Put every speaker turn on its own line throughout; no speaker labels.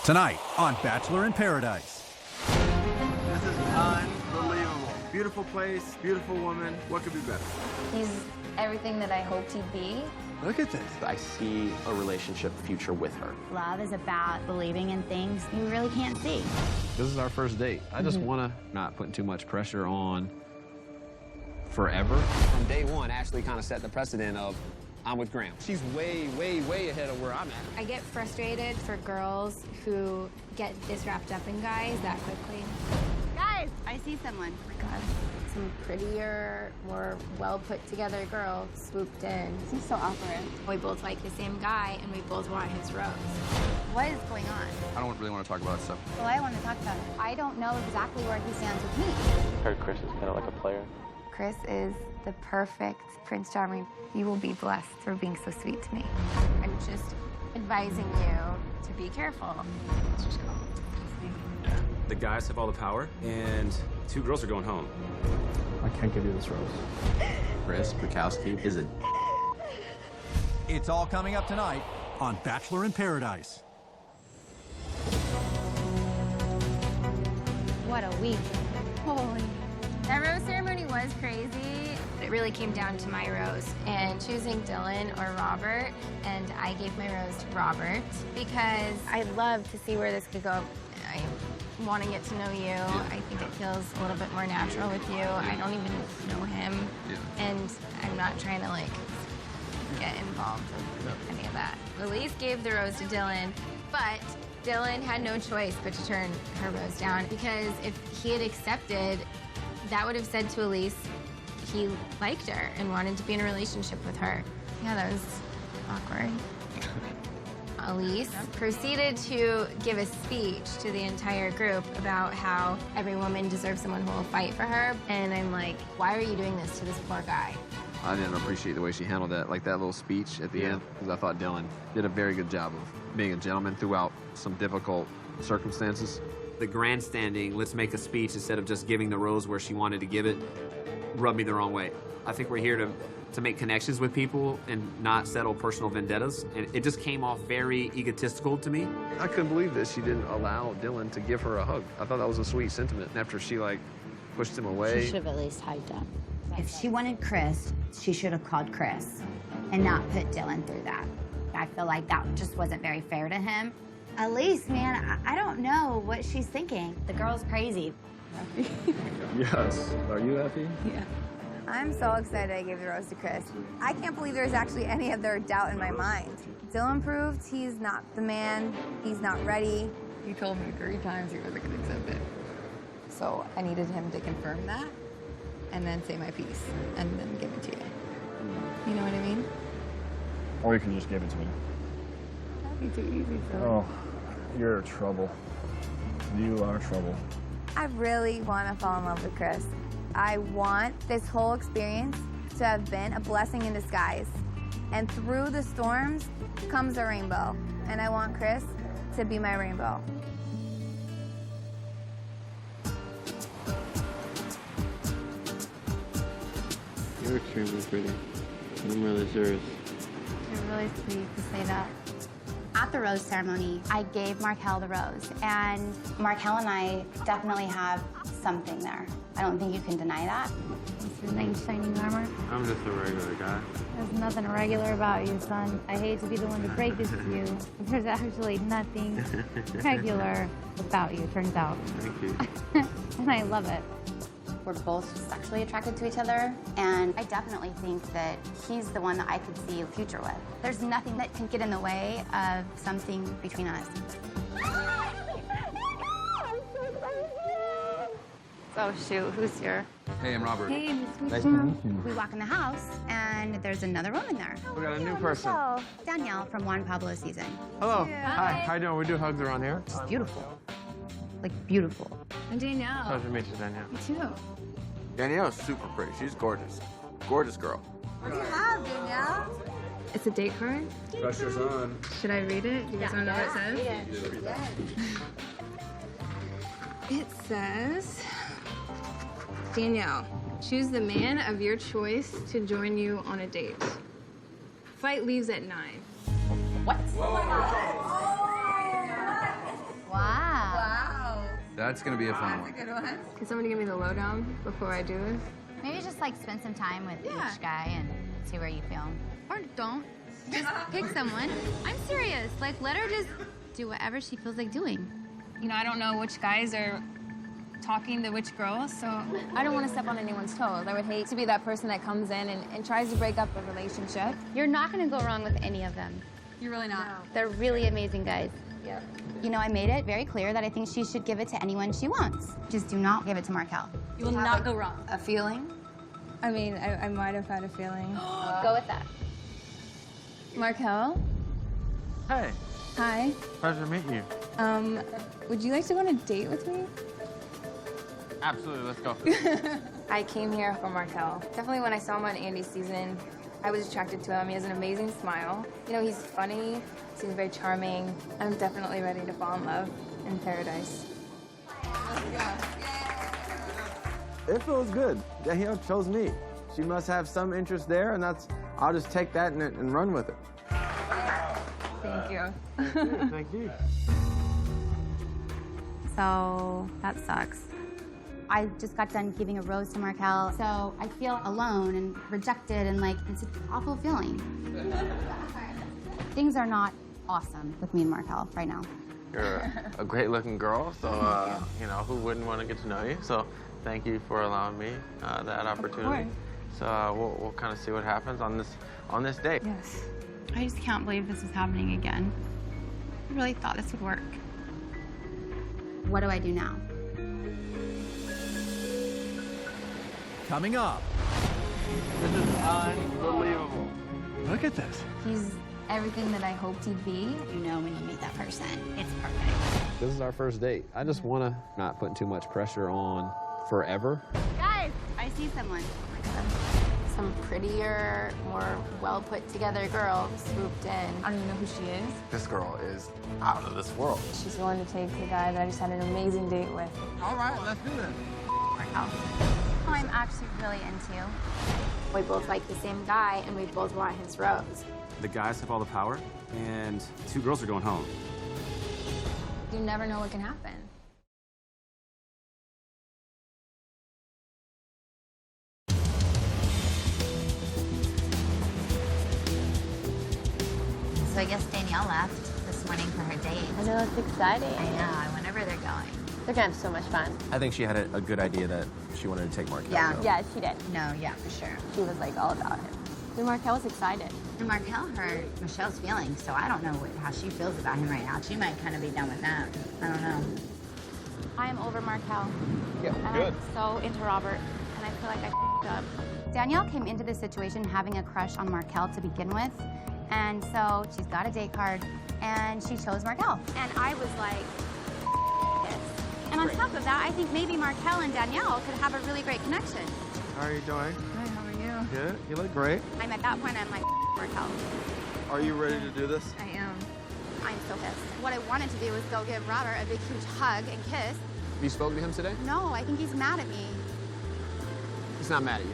Tonight on Bachelor in Paradise.
This is unbelievable. Beautiful place, beautiful woman. What could be better?
He's everything that I hoped he'd be.
Look at this.
I see a relationship future with her.
Love is about believing in things you really can't see.
This is our first date. I just want to not put too much pressure on forever.
From day one, Ashley kind of set the precedent of, I'm with Graham. She's way, way, way ahead of where I'm at.
I get frustrated for girls who get this wrapped up in guys that quickly.
Guys, I see someone.
Oh my God. Some prettier, more well-put-together girl swooped in.
This is so awkward.
We both like the same guy, and we both want his rose.
What is going on?
I don't really want to talk about stuff.
Well, I want to talk about it. I don't know exactly where he stands with me.
I heard Chris is kind of like a player.
Chris is the perfect Prince Charming. You will be blessed for being so sweet to me. I'm just advising you to be careful.
Let's just go.
The guys have all the power, and 2 girls are going home.
I can't give you this rose.
Chris Bukowski is a...
It's all coming up tonight on Bachelor in Paradise.
What a week.
Holy. That rose ceremony was crazy. It really came down to my rose and choosing Dylan or Robert, and I gave my rose to Robert because I love to see where this could go. I want to get to know you. I think it feels a little bit more natural with you. I don't even know him, and I'm not trying to like get involved with any of that. Elise gave the rose to Dylan, but Dylan had no choice but to turn her rose down because if he had accepted, that would have said to Elise he liked her and wanted to be in a relationship with her. Yeah, that was awkward. Elise proceeded to give a speech to the entire group about how every woman deserves someone who will fight for her. And I'm like, why are you doing this to this poor guy?
I didn't appreciate the way she handled that, like that little speech at the end, because I thought Dylan did a very good job of being a gentleman throughout some difficult circumstances.
The grandstanding, let's make a speech instead of just giving the rose where she wanted to give it, rubbed me the wrong way. I think we're here to make connections with people and not settle personal vendettas. And it just came off very egotistical to me.
I couldn't believe that she didn't allow Dylan to give her a hug. I thought that was a sweet sentiment. And after she, like, pushed him away...
She should have at least hugged him. If she wanted Chris, she should have called Chris and not put Dylan through that. I feel like that just wasn't very fair to him. Elise, man, I don't know what she's thinking. The girl's crazy.
Yes. Are you happy?
Yeah. I'm so excited I gave the rose to Chris. I can't believe there's actually any other doubt in my mind. Dylan proved he's not the man, he's not ready.
He told me 3 times he wasn't going to accept it. So I needed him to confirm that and then say my piece and then give it to you. You know what I mean?
Or you can just give it to me.
That'd be too easy for
Oh, you're trouble. You are trouble.
I really want to fall in love with Chris. I want this whole experience to have been a blessing in disguise. And through the storms comes a rainbow. And I want Chris to be my rainbow.
You're extremely pretty. I'm really serious.
You're really sweet to say that.
At the rose ceremony, I gave Markel the rose, and Markel and I definitely have something there. I don't think you can deny that.
It's your nice shining armor.
I'm just a regular guy.
There's nothing irregular about you, son. I hate to be the one to break this to you. There's actually nothing regular about you, turns out.
Thank you.
And I love it.
We're both sexually attracted to each other, and I definitely think that he's the one that I could see a future with. There's nothing that can get in the way of something between us.
Oh, shoot. Who's here?
Hey, I'm Robert.
Hey,
Nice to meet you.
We walk in the house, and there's another woman there.
We got a new person.
Danielle from Juan Pablo season.
Hello. Hi. How you doing? We do hugs around here.
She's beautiful. Like, beautiful.
I'm Danielle.
Pleasure to meet you, Danielle.
You too.
Danielle's super pretty. She's gorgeous. Gorgeous girl.
What do you have, Danielle? It's a date card.
Pressure's on.
Should I read it? Do you guys want to know what it says? It says, Danielle, choose the man of your choice to join you on a date. Flight leaves at 9.
What?
Oh my God.
That's gonna be a fun one.
Good one. Can somebody give me the lowdown before I do this?
Maybe just like spend some time with each guy and see where you feel. Or don't. Just pick someone. I'm serious. Like, let her just do whatever she feels like doing.
You know, I don't know which guys are talking to which girls, so I don't want to step on anyone's toes. I would hate to be that person that comes in and tries to break up a relationship.
You're not going to go wrong with any of them.
You're really not.
No.
They're really amazing guys.
Yep.
You know, I made it very clear that I think she should give it to anyone she wants. Just do not give it to Markel.
You will not go wrong.
A feeling?
I mean, I might have had a feeling.
Go with that.
Markel?
Hey,
Hi.
pleasure to meet you.
Would you like to go on a date with me?
Absolutely, let's go.
I came here for Markel. Definitely when I saw him on Andy's season, I was attracted to him. He has an amazing smile. You know, he's funny, seems very charming. I'm definitely ready to fall in love in paradise.
It feels good. Danielle chose me. She must have some interest there, and I'll just take that and run with it.
Thank you.
Thank you.
So that sucks. I just got done giving a rose to Markel, so I feel alone and rejected, and like it's an awful feeling. Things are not awesome with me and Markel right now.
You're a great-looking girl, so you know, who wouldn't want to get to know you? So thank you for allowing me that opportunity. So we'll kind of see what happens on this date.
Yes. I just can't believe this is happening again. I really thought this would work. What do I do now?
Coming up.
This is unbelievable.
Look at this.
He's everything that I hoped he'd be.
You know when you meet that person, it's perfect.
This is our first date. I just want to not put too much pressure on forever.
Guys, I see someone.
Some prettier, more well-put-together girl swooped in. I don't even know who she is.
This girl is out of this world.
She's willing to take the guy that I just had an amazing date with.
All right, let's do this.
Markel. Oh, I'm actually really into.
We both like the same guy, and we both want his rose.
The guys have all the power, and 2 girls are going home.
You never know what can happen.
So I guess Danielle left this morning for her date.
I know, it's exciting.
I know, I wonder where they're going.
They're gonna have so much fun.
I think she had a good idea that she wanted to take Markel.
Yeah.
though.
Yeah, she did.
No, yeah, for sure.
She was like all about him. And Markel was excited.
And Markel hurt Michelle's feelings, so I don't know how she feels about him right now. She might kind of be done with that. I don't know.
I am over Markel.
Yeah,
And
good.
I'm so into Robert, and I feel like I f***ed up.
Danielle came into this situation having a crush on Markel to begin with, and so she's got a date card, and she chose Markel. And I was like, this. And on top of that, I think maybe Markel and Danielle could have a really great connection.
How are you doing?
Hi, how are you?
Good. You look great.
I'm at that point, I'm like, Markel.
Are you ready to do this?
I am.
I'm so pissed. What I wanted to do was go give Robert a big, huge hug and kiss.
You spoke to him today?
No, I think he's mad at me.
He's not mad at you.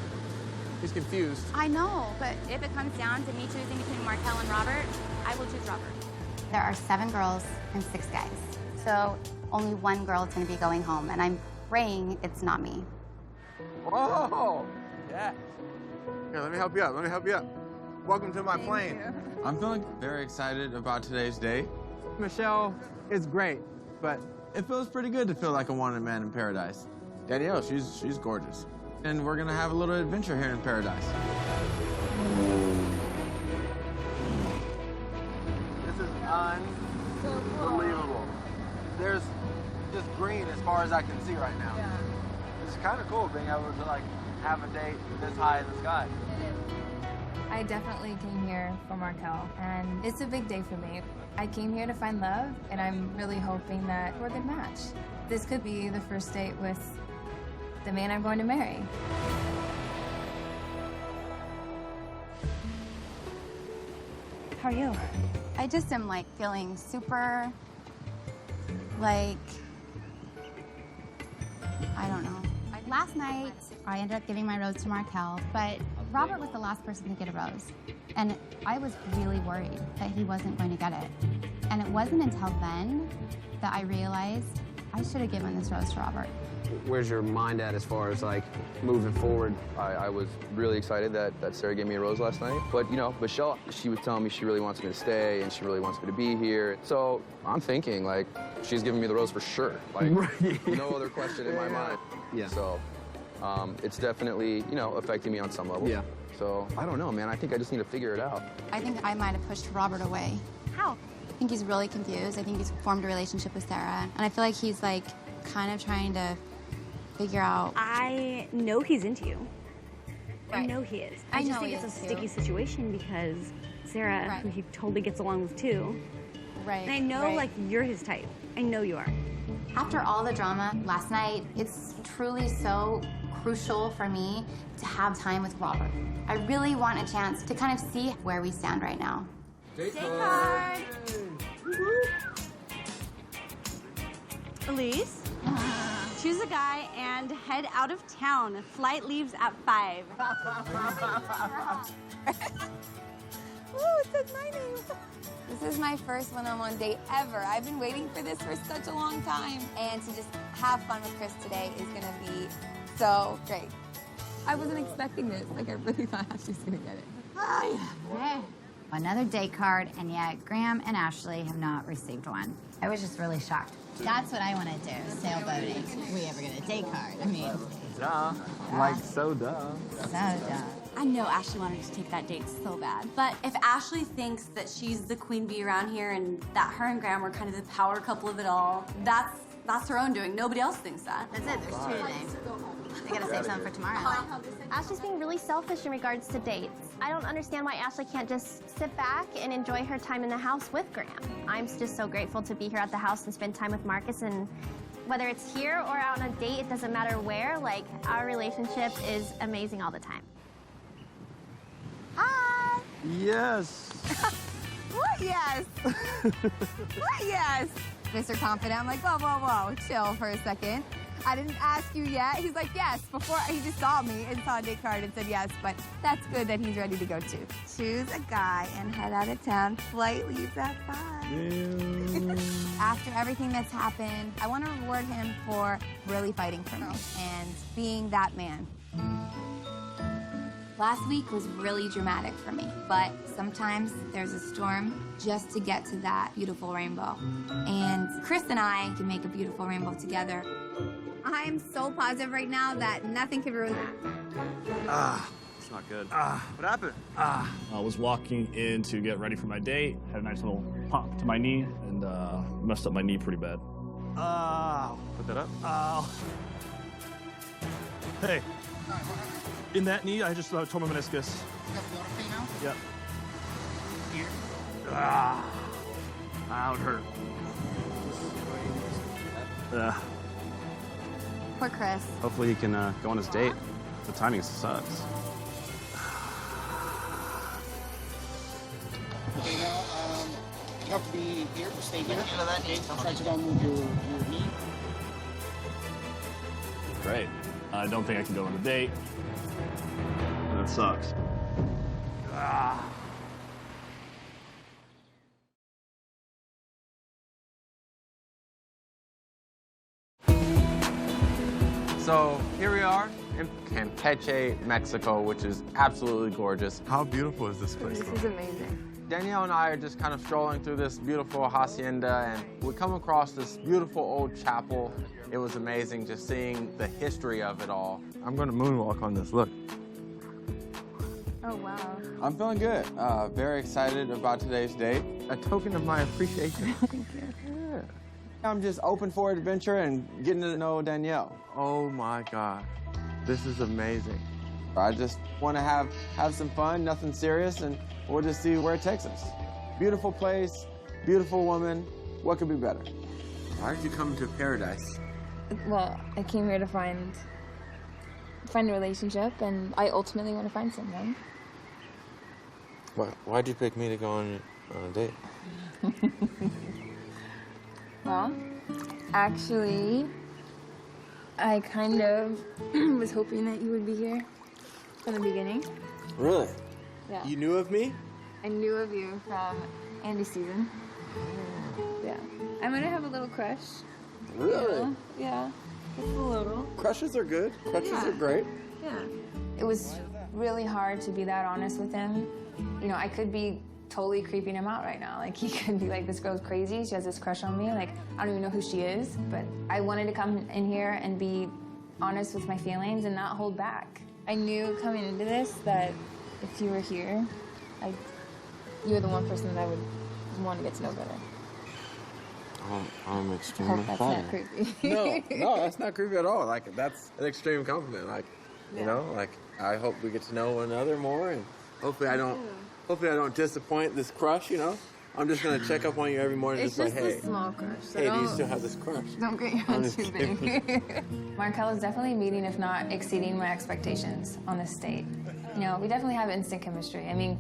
He's confused.
I know, but if it comes down to me choosing between Markel and Robert, I will choose Robert. There are 7 girls and 6 guys. So only 1 girl is going to be going home, and I'm praying it's not me.
Whoa! Yeah. Here, let me help you up. Let me help you up. Welcome to my plane. I'm feeling very excited about today's date. Michelle is great, but it feels pretty good to feel like a wanted man in paradise. Danielle, she's gorgeous. And we're gonna have a little adventure here in paradise. This is unbelievable. There's just green as far as I can see right now.
Yeah.
It's kind of cool being able to like have a date this high in the sky.
I definitely came here for Markel, and it's a big day for me. I came here to find love, and I'm really hoping that we're a good match. This could be the first date with the man I'm going to marry.
How are you? I just am like feeling super, like, I don't know. Last night, I ended up giving my rose to Markel, but Robert was the last person to get a rose. And I was really worried that he wasn't going to get it. And it wasn't until then that I realized
I should have given this rose to Robert.
Where's your mind at as far as like moving forward?
I was really excited that Sarah gave me a rose last night. But you know, Michelle, she was telling me she really wants me to stay and she really wants me to be here. So I'm thinking like she's giving me the rose for sure. Like no other question in my mind.
Yeah.
So it's definitely, you know, affecting me on some level.
Yeah.
So I don't know, man. I think I just need to figure it out.
I think I might have pushed Robert away.
How?
I think he's really confused. I think he's formed a relationship with Sarah. And I feel like he's like kind of trying to figure out.
I know he's into you.
Right.
I know he is.
I
just
know
think
he
it's a
is, too.
sticky situation because Sarah,
Right.
who he totally gets along with too.
Right.
And I know like you're his type. I know you are.
After all the drama last night, it's truly so crucial for me to have time with Robert. I really want a chance to kind of see where we stand right now.
Date card.
Elise, choose a guy and head out of town. Flight leaves at 5.
Ooh, it says my name. This is my first one-on-one date ever. I've been waiting for this for such a long time. And to just have fun with Chris today is gonna be so great. I wasn't expecting this. Like, I really thought Ashley was gonna get it.
Hi. Another date card, and yet Graham and Ashley have not received one. I was just really shocked. That's what I want to do, sailboating. We ever get a date card? I mean,
Duh. Like, so duh.
so dumb.
I know Ashley wanted to take that date so bad. But if Ashley thinks that she's the queen bee around here and that her and Graham are kind of the power couple of it all, that's her own doing. Nobody else thinks that.
That's it, there's 2 today. I gotta save some for tomorrow.
Ashley's being really selfish in regards to dates. I don't understand why Ashley can't just sit back and enjoy her time in the house with Graham. I'm just so grateful to be here at the house and spend time with Marcus, and whether it's here or out on a date, it doesn't matter where, like, our relationship is amazing all the time.
Hi.
Yes.
What yes? What yes? Mr. Confident, I'm like, whoa, whoa, whoa, chill for a second. I didn't ask you yet. He's like, yes. Before he just saw me and saw a date card and said yes, but that's good that he's ready to go too. Choose a guy and head out of town. Flight leaves at 5. After everything that's happened, I want to reward him for really fighting for me and being that man. Last week was really dramatic for me, but sometimes there's a storm just to get to that beautiful rainbow. And Chris and I can make a beautiful rainbow together. I am so positive right now that nothing can ruin that.
It's not good.
What happened?
I was walking in to get ready for my date, had a nice little pop to my knee, and messed up my knee pretty bad.
Put that up.
Hey, in that knee, I just tore my meniscus. Yep. Ow, it hurt.
Poor Chris.
Hopefully he can go on his date. The timing sucks.
Okay, now, you have to be here, stay here. Okay, try to don't move your knee.
Great. I don't think I can go on a date. That sucks.
So here we are in Campeche, Mexico, which is absolutely gorgeous.
How beautiful is this place?
This is amazing.
Danielle and I are just kind of strolling through this beautiful hacienda, and we come across this beautiful old chapel. It was amazing just seeing the history of it all.
I'm going to moonwalk on this. Look.
Oh, wow.
I'm feeling good. Very excited about today's date.
A token of my appreciation.
Thank you.
Yeah. I'm just open for adventure and getting to know Danielle.
Oh my God. This is amazing.
I just want to have some fun, nothing serious, and we'll just see where it takes us. Beautiful place, beautiful woman. What could be better? Why did you come to paradise?
Well, I came here to find a relationship, and I ultimately want to find someone.
Why'd you pick me to go on a date?
Well, actually, I kind of was hoping that you would be here from the beginning.
Really?
Yeah.
You knew of me?
I knew of you from Andy's season. Yeah. I'm gonna have a little crush
Really?
Yeah, just a little.
Crushes are good. Crushes are great.
Yeah.
It was really hard to be that honest with him. You know, I could be totally creeping him out right now. Like, he could be like, this girl's crazy, she has this crush on me. Like, I don't even know who she is. But I wanted to come in here and be honest with my feelings and not hold back. I knew coming into this that if you were here, you were the one person that I would want to get to know better.
I'm extremely
That's
flattered.
not creepy.
No, that's not creepy at all. Like, that's an extreme compliment. Like, you know, like, I hope we get to know one another more, and hopefully I don't disappoint this crush, you know? I'm just gonna check up on you every morning,
It's
just like,
just
hey,
a small crush. So
hey, do you still have this crush?
Don't get your
I'm
head
just
too big. Markel is definitely meeting, if not exceeding, my expectations on this date. You know, we definitely have instant chemistry. I mean,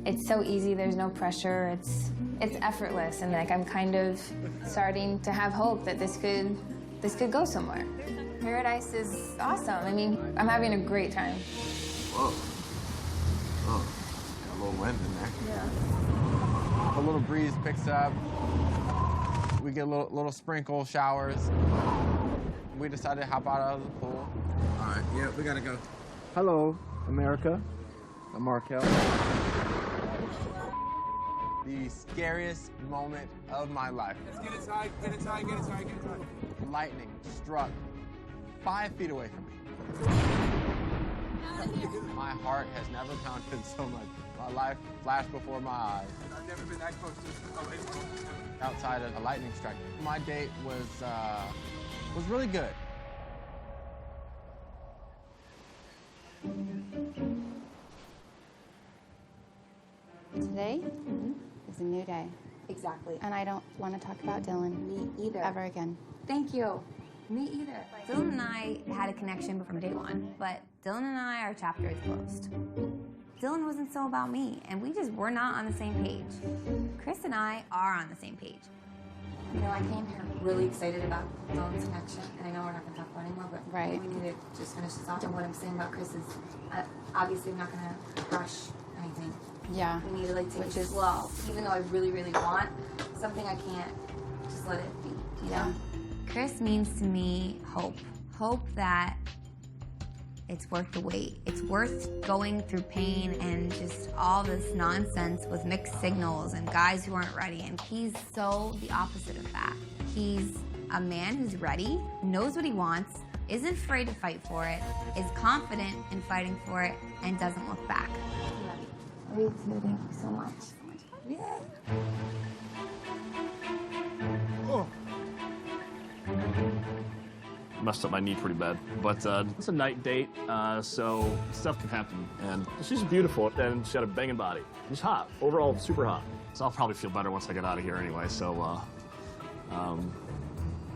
it's so easy, there's no pressure, it's effortless, and like I'm kind of starting to have hope that this could go somewhere. Paradise is awesome. I mean, I'm having a great time.
Whoa. Oh, got a little wind in there.
Yeah.
A little breeze picks up. We get little sprinkle showers. We decided to hop out of the pool. All right, yeah, we gotta go. Hello, America. I'm Markel. The scariest moment of my life.
Let's get inside, get inside, get inside, get inside.
Lightning struck 5 feet away from me. My heart has never pounded so much. My life flashed before my eyes.
I've never been that close to a baseball.
Outside of a lightning strike. My date was really good.
Today is a new day.
Exactly.
And I don't want to talk about Dylan.
Me either.
Ever again.
Thank you. Me either. Dylan and I had a connection from day one, but Dylan and I, our chapter is closed. Dylan wasn't so about me, and we just were not on the same page. Chris and I are on the same page. You know, I came here really excited about Dylan's connection, and I know we're not going to talk about it anymore, but
Right.
we need to just finish this off. And what I'm saying about Chris is, obviously, I'm not going to rush anything.
Yeah.
We need to like take it slow. Even though I really, really want something, I can't just let it be, you know? Chris means to me hope. Hope that it's worth the wait. It's worth going through pain and just all this nonsense with mixed signals and guys who aren't ready. And he's so the opposite of that. He's a man who's ready, knows what he wants, isn't afraid to fight for it, is confident in fighting for it, and doesn't look back. Me too, thank you so much. Yay.
Oh. Messed up my knee pretty bad, but it's a night date, so stuff can happen. And she's beautiful, and she had a banging body. She's hot, overall super hot. So I'll probably feel better once I get out of here anyway, so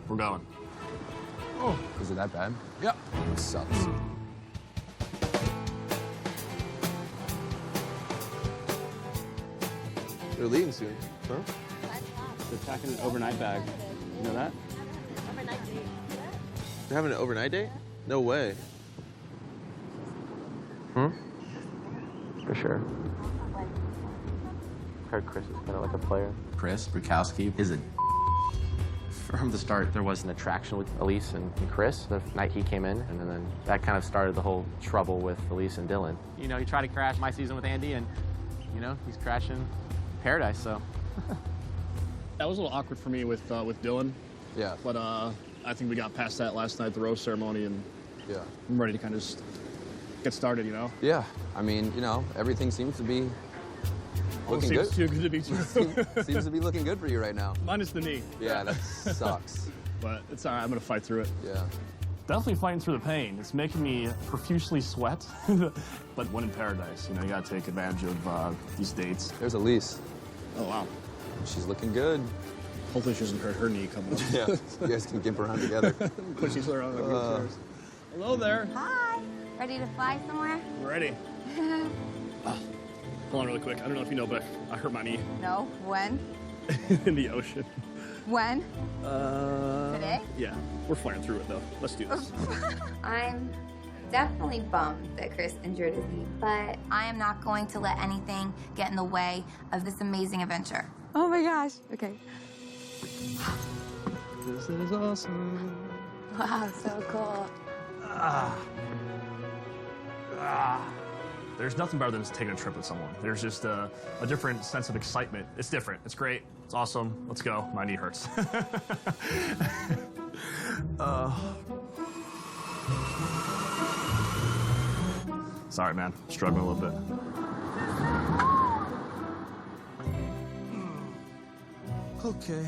we're going.
Oh, is it that bad?
Yep.
It sucks.
They're leaving soon, huh?
They're packing an overnight bag. You know that?
They're having an overnight date? No way. Hmm? For sure. Heard Chris is kind of like a player.
Chris Bukowski is a from the start.
There was an attraction with Elise and Chris the night he came in, and then that kind of started the whole trouble with Elise and Dylan. You know, he tried to crash my season with Andy, and, you know, he's crashing Paradise, so.
That was a little awkward for me with Dylan.
Yeah.
But I think we got past that last night, the rose ceremony, and
yeah,
I'm ready to kind of just get started, you know?
Yeah. I mean, you know, everything seems to be looking good.
Seems too good to be true.
Seems to be looking good for you right now.
Minus the knee.
Yeah, that sucks.
But it's all right. I'm going to fight through it.
Yeah.
Definitely fighting through the pain. It's making me profusely sweat. But when in paradise, you know, you got to take advantage of these dates.
There's Elise.
Oh, wow.
She's looking good.
Hopefully she doesn't hurt her knee coming up.
Yeah, you guys can gimp around together.
Push each other on the wheelchairs. Hello there.
Hi. Ready to fly somewhere?
We're ready. Hold on really quick. I don't know if you know, but I hurt my knee
No. When?
in the ocean.
When? Today?
Yeah, we're flying through it, though. Let's do this.
I'm definitely bummed that Chris injured his knee, but I am not going to let anything get in the way of this amazing adventure.
Oh my gosh. Okay.
This This is awesome.
Wow, so cool.
There's nothing better than just taking a trip with someone. There's just a different sense of excitement. It's different. It's great. It's awesome. Let's go. My knee hurts. Sorry, man. Struggling a little bit. Okay.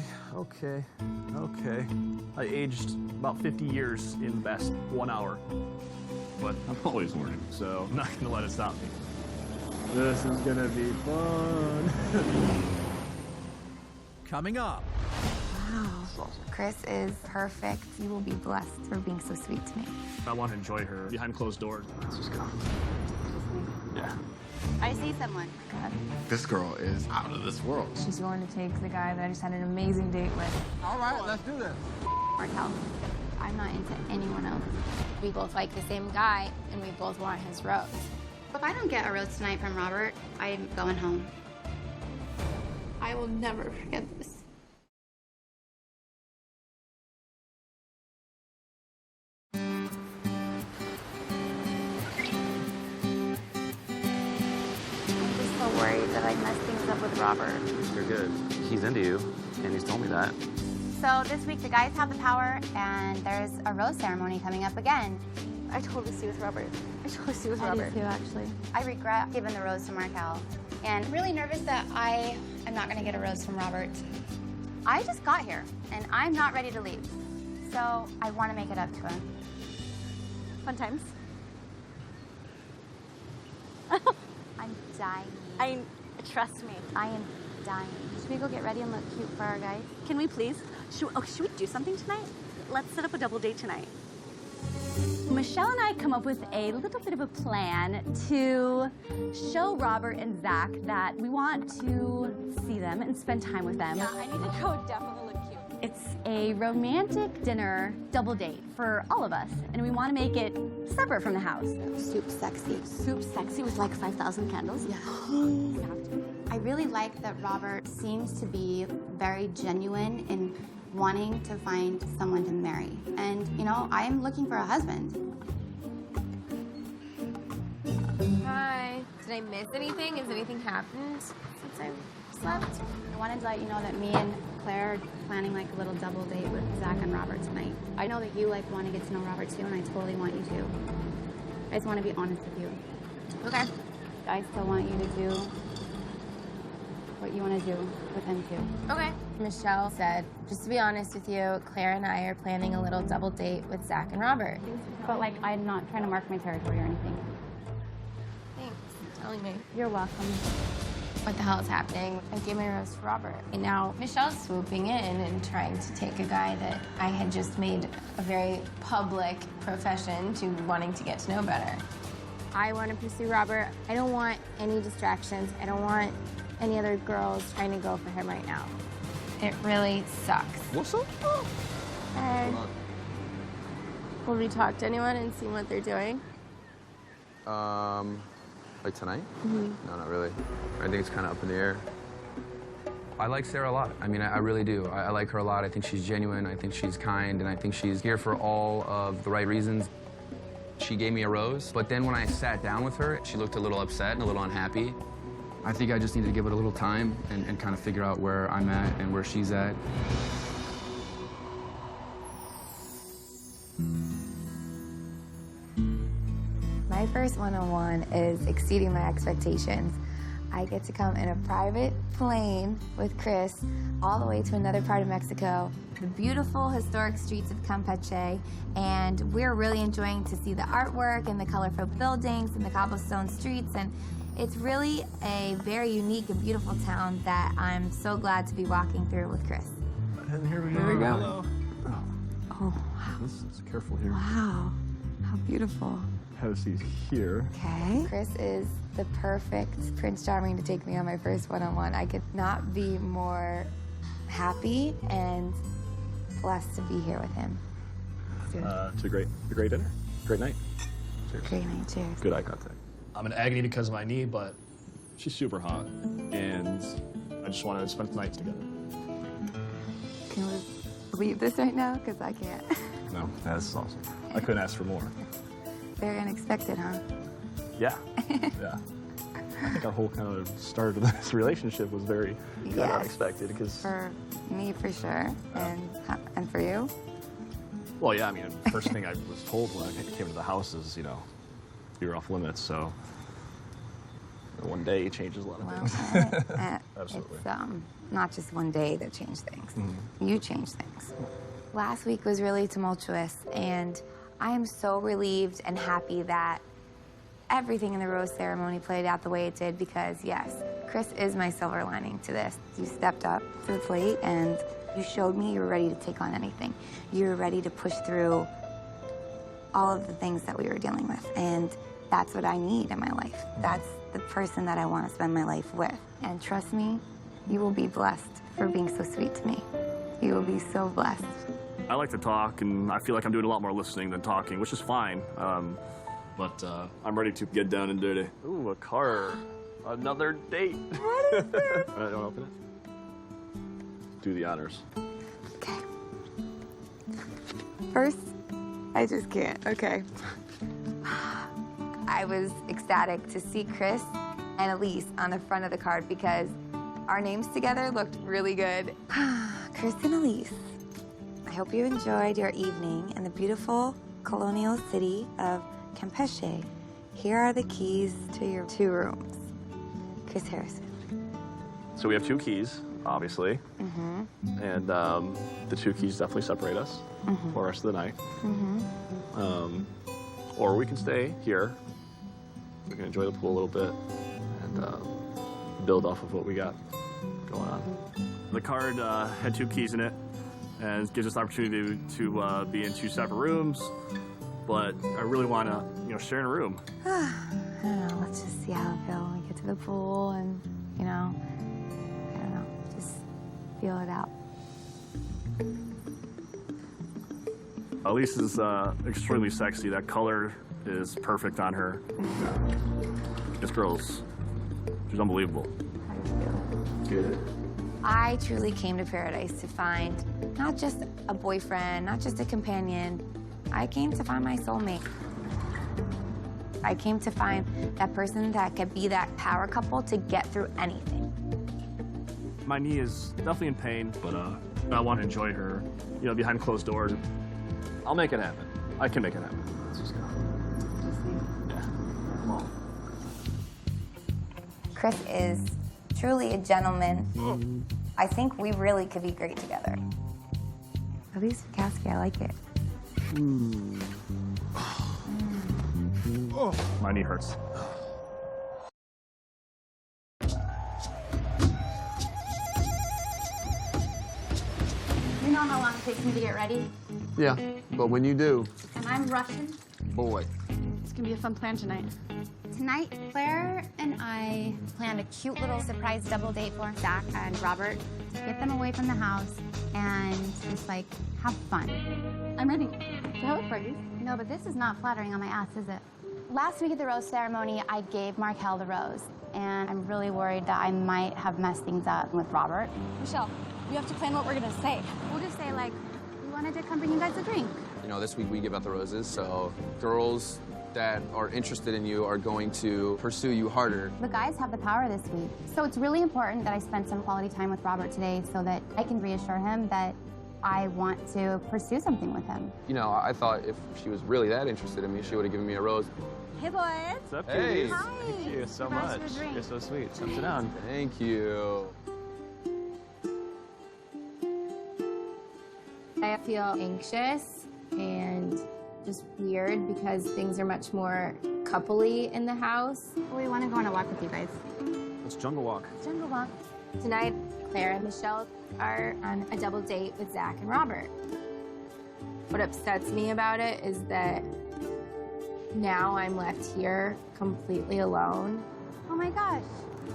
I aged about 50 years in the past 1 hour. But I'm always learning, so I'm not gonna let it stop me. This is gonna be fun.
Coming up.
Wow. Chris is perfect. You will be blessed for being so sweet to me.
I want to enjoy her behind closed doors. Let's just go. Yeah.
I see someone.
God.
This girl is out of this world.
She's going to take the guy that I just had an amazing date with.
All right, let's do this.
Markel. I'm not into anyone else. We both like the same guy, and we both want his rose.
If I don't get a rose tonight from Robert, I'm going home.
I will never forget this. I'm just so worried that I messed things up with Robert.
You're good. He's into you, and he's told me that.
So this week the guys have the power, and there's a rose ceremony coming up again.
I totally see with Robert. I totally see with Robert.
I do too, actually.
I regret giving the rose to Markel, and I'm really nervous that I am not going to get a rose from Robert. I just got here, and I'm not ready to leave. So I want to make it up to him.
Fun times.
I'm dying.
Trust me.
I am dying.
Should we go get ready and look cute for our guys? Can we please? Should we do something tonight? Let's set up a double date tonight.
Michelle and I come up with a little bit of a plan to show Robert and Zach that we want to see them and spend time with them.
Yeah, I need to go definitely look cute.
It's a romantic dinner double date for all of us, and we want to make it separate from the house.
Soup sexy.
Soup sexy with like 5,000 candles?
Yeah. I really like that Robert seems to be very genuine in wanting to find someone to marry. And, you know, I'm looking for a husband.
Hi. Did I miss anything? Has anything happened since I slept?
I wanted to let you know that me and Claire are planning like a little double date with Zach and Robert tonight. I know that you like want to get to know Robert too, and I totally want you to. I just want to be honest with you.
Okay.
I still want you to do what you want to do with him too.
Okay. Michelle said, just to be honest with you, Claire and I are planning a little double date with Zach and Robert.
But like, I'm not trying to mark my territory or anything.
Thanks for telling me.
You're welcome.
What the hell is happening? I gave my rose to Robert. And now Michelle's swooping in and trying to take a guy that I had just made a very public profession to wanting to get to know better. I want to pursue Robert. I don't want any distractions. I don't want any other girls trying to go for him right now. It really sucks.
What's up?
Hey. Will we talk to anyone and see what they're doing?
Like tonight?
Mm-hmm.
No, not really. I think it's kind of up in the air. I like Sarah a lot. I mean, I really do. I like her a lot. I think she's genuine. I think she's kind, and I think she's here for all of the right reasons. She gave me a rose, but then when I sat down with her, she looked a little upset and a little unhappy. I think I just need to give it a little time and kind of figure out where I'm at and where she's at.
My first one-on-one is exceeding my expectations. I get to come in a private plane with Chris all the way to another part of Mexico, the beautiful historic streets of Campeche, and we're really enjoying to see the artwork and the colorful buildings and the cobblestone streets, and it's really a very unique and beautiful town that I'm so glad to be walking through with Chris.
And here we go.
There we go.
Hello.
Oh, wow.
This is careful here.
Wow, how beautiful.
Have seats here.
Okay. Chris is the perfect Prince Charming to take me on my first one-on-one. I could not be more happy and blessed to be here with him.
It's a great dinner. Great night. Cheers.
Great night, cheers.
Good eye contact. I'm in agony because of my knee, but she's super hot, and I just want to spend the night together.
Can we
believe this right now? Because I can't.
No, that's awesome. I couldn't ask for more.
Very unexpected, huh?
Yeah, yeah. I think our whole kind of start of this relationship was very kind of unexpected because.
For me, for sure, and for you.
Well, yeah. I mean, the first thing I was told when I came to the house is, you know, you're off limits. So one day changes a lot of things. Absolutely.
It's not just one day that changed things.
Mm-hmm.
You changed things. Last week was really tumultuous, and I am so relieved and happy that everything in the rose ceremony played out the way it did because, yes, Chris is my silver lining to this. You stepped up to the plate, and you showed me you were ready to take on anything. You were ready to push through all of the things that we were dealing with, and that's what I need in my life. That's the person that I want to spend my life with. And trust me, you will be blessed for being so sweet to me. You will be so blessed.
I like to talk, and I feel like I'm doing a lot more listening than talking, which is fine. But I'm ready to get down and dirty. Ooh, a card. Another date.
What is this?
Don't open it. Do the honors.
Okay. First, I just can't. Okay. I was ecstatic to see Chris and Elise on the front of the card because our names together looked really good. Chris and Elise, I hope you enjoyed your evening in the beautiful colonial city of Campeche. Here are the keys to your 2 rooms. Chris Harrison.
So we have 2 keys, obviously.
Mm-hmm.
And the 2 keys definitely separate us
Mm-hmm.
for the rest of the night.
Mm-hmm.
Or we can stay here. We can enjoy the pool a little bit and build off of what we got going on. The card had 2 keys in it, and it gives us the opportunity to be in 2 separate rooms. But I really want to, share in a room.
I don't know. Let's just see how it feels when we get to the pool and, I don't know, just feel it out.
Elise is extremely sexy. That color is perfect on her. This girl's, she's unbelievable. Good.
I truly came to paradise to find not just a boyfriend, not just a companion. I came to find my soulmate. I came to find that person that could be that power couple to get through anything.
My knee is definitely in pain, but I want to enjoy her, behind closed doors. I'll make it happen. I can make it happen. Let's just go. Yeah. Come on.
Chris is truly a gentleman. I think we really could be great together. Elise Kowski, I like it.
My knee hurts.
You know how long it takes me to get ready?
Yeah, but when you do,
And I'm rushing.
boy.
It's gonna be a fun plan tonight.
Tonight, Claire and I planned a cute little surprise double date for Zach and Robert to get them away from the house and just have fun.
I'm ready. Do I have a party?
No, but this is not flattering on my ass, is it? Last week at the rose ceremony, I gave Markel the rose, and I'm really worried that I might have messed things up with Robert.
Michelle, we have to plan what we're gonna say.
We'll just say, we wanted to come bring you guys a drink.
This week we give out the roses, so girls that are interested in you are going to pursue you harder.
The guys have the power this week, so it's really important that I spend some quality time with Robert today so that I can reassure him that I want to pursue something with him.
I thought if she was really that interested in me, she would have given me a rose.
Hey, boys.
What's up,
Hey.
cuties?
Hi.
Thank you so
Surprise
much.
for the drink.
You're so sweet. Sit down.
Thank you.
I feel anxious and just weird because things are much more coupley in the house.
We want to go on a walk with you guys.
Let's jungle walk.
Jungle walk. Tonight, Claire and Michelle are on a double date with Zach and Robert. What upsets me about it is that now I'm left here completely alone.
Oh my gosh,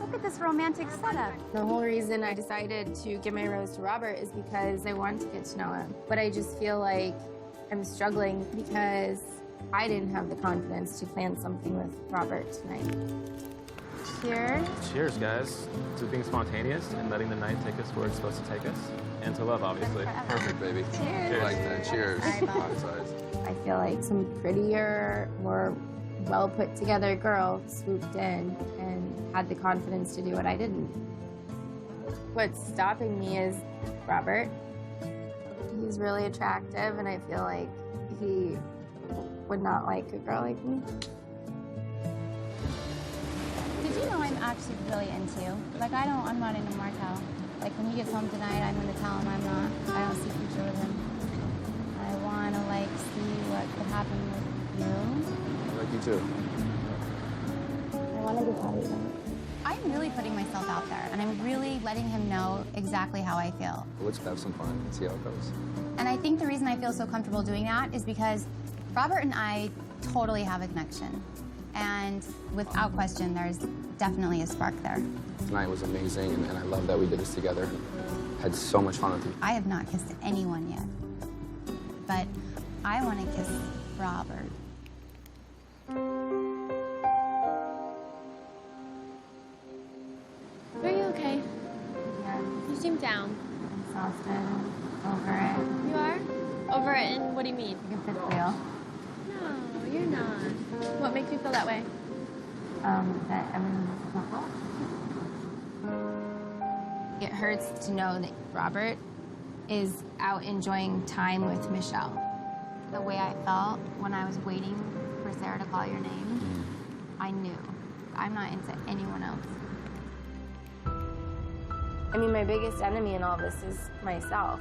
look at this romantic setup.
The whole reason I decided to give my rose to Robert is because I wanted to get to know him. But I just feel like I'm struggling because I didn't have the confidence to plan something with Robert tonight. Cheers.
Cheers, guys, to being spontaneous and letting the night take us where it's supposed to take us. And to love, obviously.
Perfect, baby.
Cheers.
I like that. Cheers.
I feel like some prettier, more well put together girl swooped in and had the confidence to do what I didn't. What's stopping me is Robert. He's really attractive, and I feel like he would not like a girl like me.
Did you know I'm actually really into you? Like, I'm not into Markel. Like, when he gets home tonight, I'm gonna tell him I don't see future with him. I wanna, like, see what could happen with you.
I like you too.
I wanna be happy with him. I'm really putting myself out there, and I'm really letting him know exactly how I feel.
Let's have some fun and see how it goes.
And I think the reason I feel so comfortable doing that is because Robert and I totally have a connection. And without question, there's definitely a spark there.
Tonight was amazing, and I love that we did this together. Had so much fun with you.
I have not kissed anyone yet, but I want to kiss Robert.
Are you okay?
Yeah,
You seem down.
exhausted, over it.
You are? Over it, and what do you mean?
You can fifth wheel.
No, you're not. What makes you feel that way?
That everyone's not well. It hurts to know that Robert is out enjoying time with Michelle. The way I felt when I was waiting for Sarah to call your name, I knew. I'm not into anyone else. I mean, my biggest enemy in all this is myself.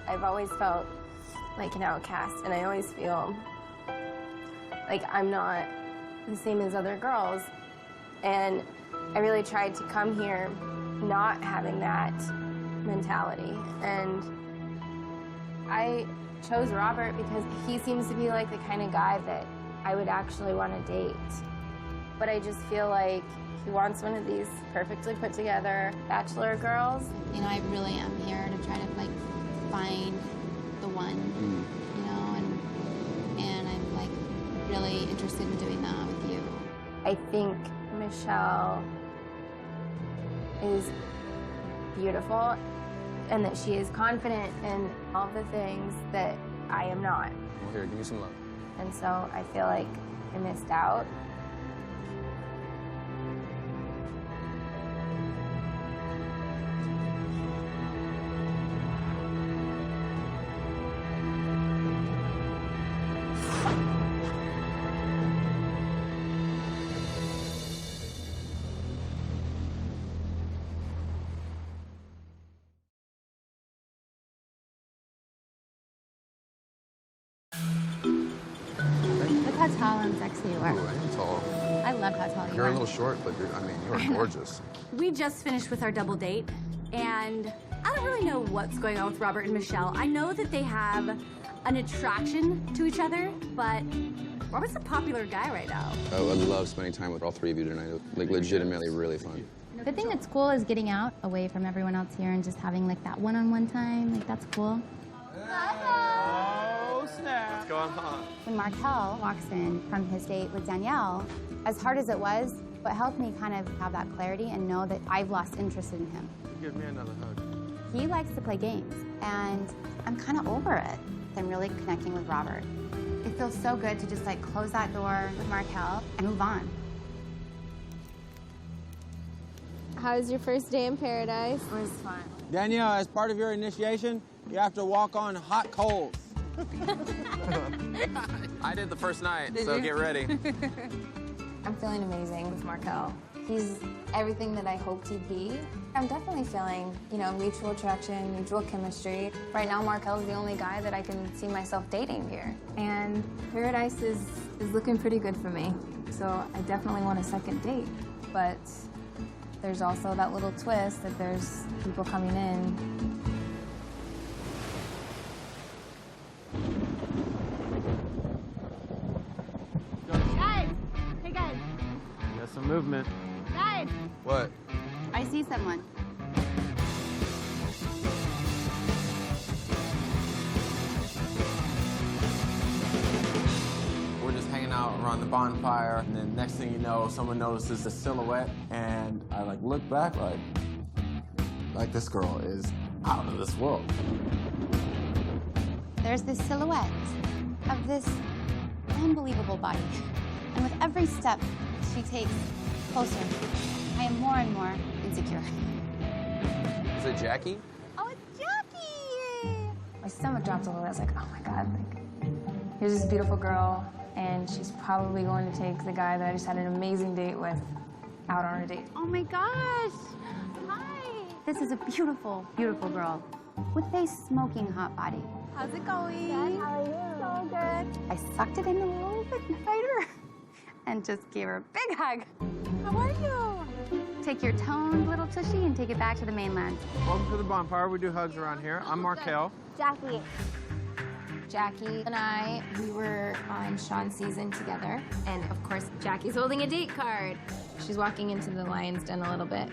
I've always felt like an outcast, and I always feel like I'm not the same as other girls. And I really tried to come here not having that mentality. And I chose Robert because he seems to be like the kind of guy that I would actually want to date. But I just feel like he wants one of these perfectly put together bachelor girls.
You know, I really am here to try to, like, find the one, you know, and I'm, like, really interested in doing that with you.
I think Michelle is beautiful and that she is confident in all the things that I am not.
Well, here, give me some love.
And so I feel like I missed out.
Look how tall and sexy you are.
Ooh, I am tall.
I love how tall you
You're
are.
a little short, but you're gorgeous.
We just finished with our double date, and I don't really know what's going on with Robert and Michelle. I know that they have an attraction to each other, but Robert's a popular guy right now.
I love spending time with all three of you tonight. Like, legitimately really fun.
The thing that's cool is getting out away from everyone else here and just having, like, that one-on-one time. Like, that's cool.
Oh, snap. What's going on?
When Markel walks in from his date with Danielle, as hard as it was, what helped me kind of have that clarity and know that I've lost interest in him.
Give me another hug.
He likes to play games, and I'm kind of over it. I'm really connecting with Robert. It feels so good to just, like, close that door with Markel and move on.
How was your first day in paradise? It was fun.
Danielle, as part of your initiation, you have to walk on hot coals.
I did the first night,
Did
so
you?
get ready.
I'm feeling amazing with Markel. He's everything that I hoped he'd be. I'm definitely feeling, you know, mutual attraction, mutual chemistry. Right now, Markel's the only guy that I can see myself dating here. And Paradise is looking pretty good for me. So I definitely want a second date. But there's also that little twist that there's people coming in.
Guys! Hey, guys!
Got some movement.
Guys!
What?
I see someone.
We're just hanging out around
the bonfire, and then next thing you know, someone notices the silhouette, and I like look back like this girl is out of this world.
There's this silhouette of this unbelievable body. And with every step she takes closer, I am more and more insecure.
Is it Jackie?
Oh, it's Jackie!
My stomach dropped a little. I was like, oh my God, like, here's this beautiful girl, and she's probably going to take the guy that I just had an amazing date with out on a date.
Oh my gosh! Hi! This is a beautiful, beautiful girl with a smoking hot body.
How's it going?
Good, how are you? So good. I sucked it in a little bit tighter and just gave her a big hug.
How are you?
Take your toned little tushy and take it back to the mainland.
Welcome to the bonfire. We do hugs around here. I'm Markel.
Jackie. Jackie and I, we were on Sean's season together. And of course, Jackie's holding a date card. She's walking into the lion's den a little bit.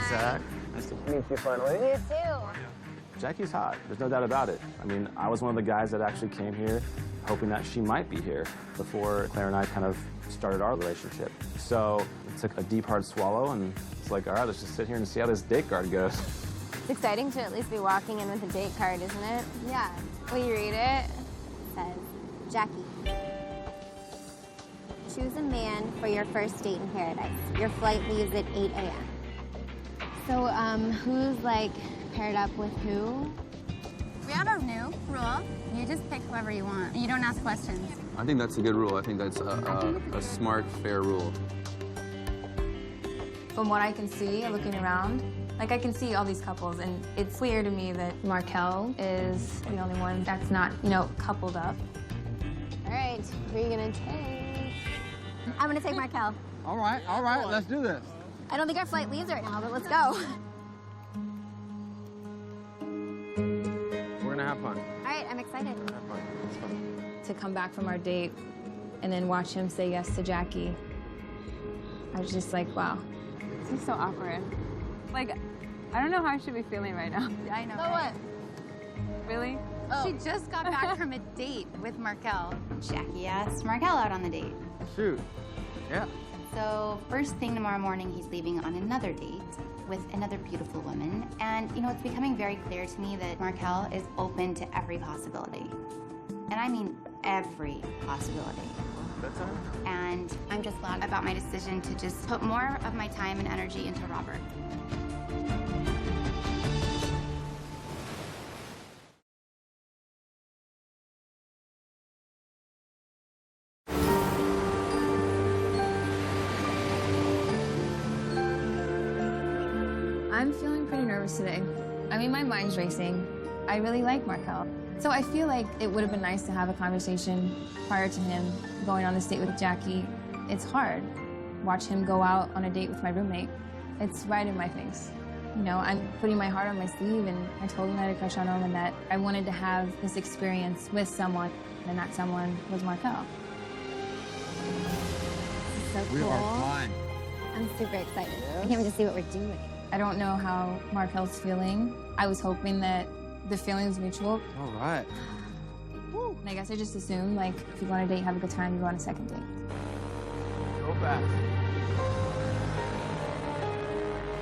Zach.
Nice to meet you finally.
You too.
Jackie's hot. There's no doubt about it. I mean, I was one of the guys that actually came here hoping that she might be here before Claire and I kind of started our relationship. So it took a deep, hard swallow, and it's like, all right, let's just sit here and see how this date card goes.
It's exciting to at least be walking in with a date card, isn't it?
Yeah.
Will you read it?
It says, Jackie, choose a man for your first date in paradise. Your flight leaves at 8 a.m.
So, who's like paired up with who?
We have a new rule. You just pick whoever you want. You don't ask questions.
I think that's a good rule. I think that's a smart, fair rule.
From what I can see, looking around, like I can see all these couples, and it's clear to me that Markel is the only one that's not, you know, coupled up.
All right, who are you gonna take? I'm gonna take Markel.
All right, let's do this.
I don't think our flight leaves right now, but let's go.
We're gonna have fun.
All right, I'm excited.
Have fun. It's fun.
To come back from our date and then watch him say yes to Jackie, I was just like, wow.
This is so awkward. Like, I don't know how I should be feeling right now.
Yeah, I know.
So
right?
what? Really?
She just got back from a date with Markel. Jackie asked Markel out on the date.
Shoot. Yeah.
So first thing tomorrow morning, he's leaving on another date with another beautiful woman. And, you know, it's becoming very clear to me that Markel is open to every possibility. And I mean every possibility.
Bedtime?
And I'm just glad about my decision to just put more of my time and energy into Robert.
I'm feeling pretty nervous today. I mean, my mind's racing. I really like Markel. So I feel like it would have been nice to have a conversation prior to him going on this date with Jackie. It's hard. Watch him go out on a date with my roommate. It's right in my face. You know, I'm putting my heart on my sleeve, and I told him I had a crush on him and that I wanted to have this experience with someone, and that someone was Markel.
This is so cool.
We are flying.
I'm super excited. I can't wait to see what we're doing.
I don't know how Markel's feeling. I was hoping that the feeling was mutual.
All right.
And I guess I just assumed, like, if you go on a date, have a good time, you go on a second date.
Go back.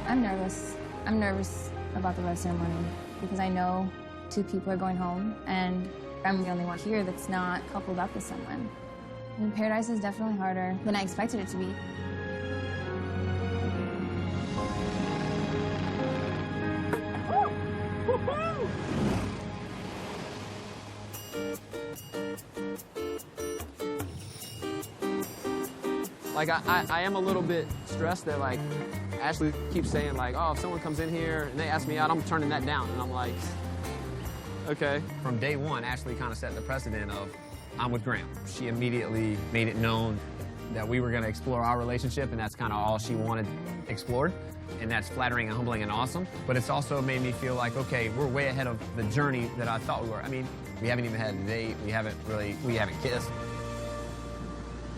I'm nervous. I'm nervous about the rose ceremony because I know two people are going home, and I'm the only one here that's not coupled up with someone. And paradise is definitely harder than I expected it to be.
Like, I am a little bit stressed that, like, Ashley keeps saying, like, oh, if someone comes in here and they ask me out, I'm turning that down. And I'm like, okay.
From day one, Ashley kind of set the precedent of, I'm with Graham. She immediately made it known that we were going to explore our relationship, and that's kind of all she wanted explored. And that's flattering and humbling and awesome. But it's also made me feel like, okay, we're way ahead of the journey that I thought we were. I mean, we haven't even had a date. We haven't kissed.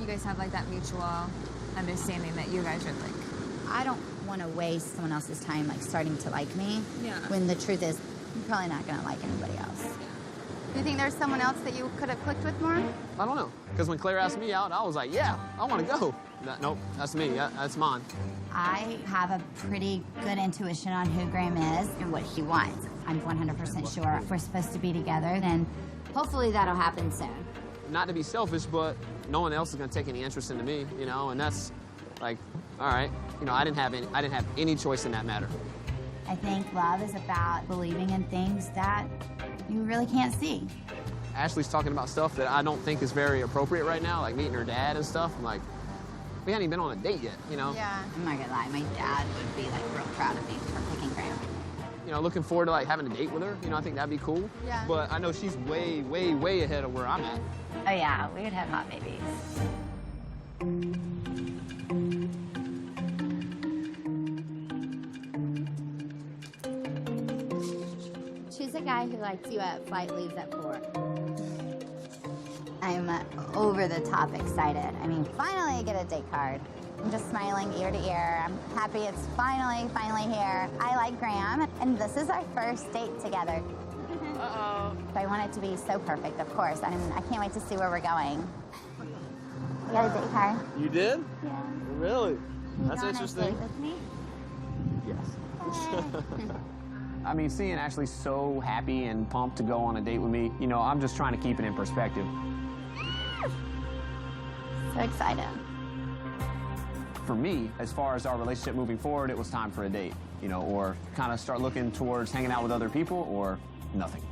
You guys have, like, that mutual understanding that you guys are, like...
I don't want to waste someone else's time, like, starting to like me.
Yeah.
When the truth is, I'm probably not going to like anybody else.
Do you think there's someone else that you could have clicked with more?
I don't know. Because when Claire asked me out, I was like, yeah, I want to go. Nope, that's me. That's mine.
I have a pretty good intuition on who Graham is and what he wants. I'm 100% sure if we're supposed to be together, then hopefully that'll happen soon.
Not to be selfish, but no one else is going to take any interest into me, you know, and that's like, all right. You know, I didn't have any choice in that matter.
I think love is about believing in things that you really can't see.
Ashley's talking about stuff that I don't think is very appropriate right now, like meeting her dad and stuff. I'm like, we hadn't even been on a date yet, you know?
Yeah. I'm not gonna lie, my dad would be like real proud of me for picking Graham.
You know, looking forward to like having a date with her. You know, I think that'd be cool.
Yeah.
But I know she's way, way, way ahead of where I'm at.
Oh yeah, we would have hot babies. Choose a guy who likes you at flight leaves at 4. I'm over the top excited. I mean, finally I get a date card. I'm just smiling ear to ear. I'm happy it's finally here. I like Graham, and this is our first date together. Uh-oh. I want it to be so perfect, of course. I mean, I can't wait to see where we're going. You got a date card?
You did?
Yeah.
Really?
You
That's
go on a
interesting.
date with me?
Yes. I mean, seeing Ashley so happy and pumped to go on a date with me, you know, I'm just trying to keep it in perspective.
So excited.
For me, as far as our relationship moving forward, it was time for a date, you know, or kind of start looking towards hanging out with other people or nothing.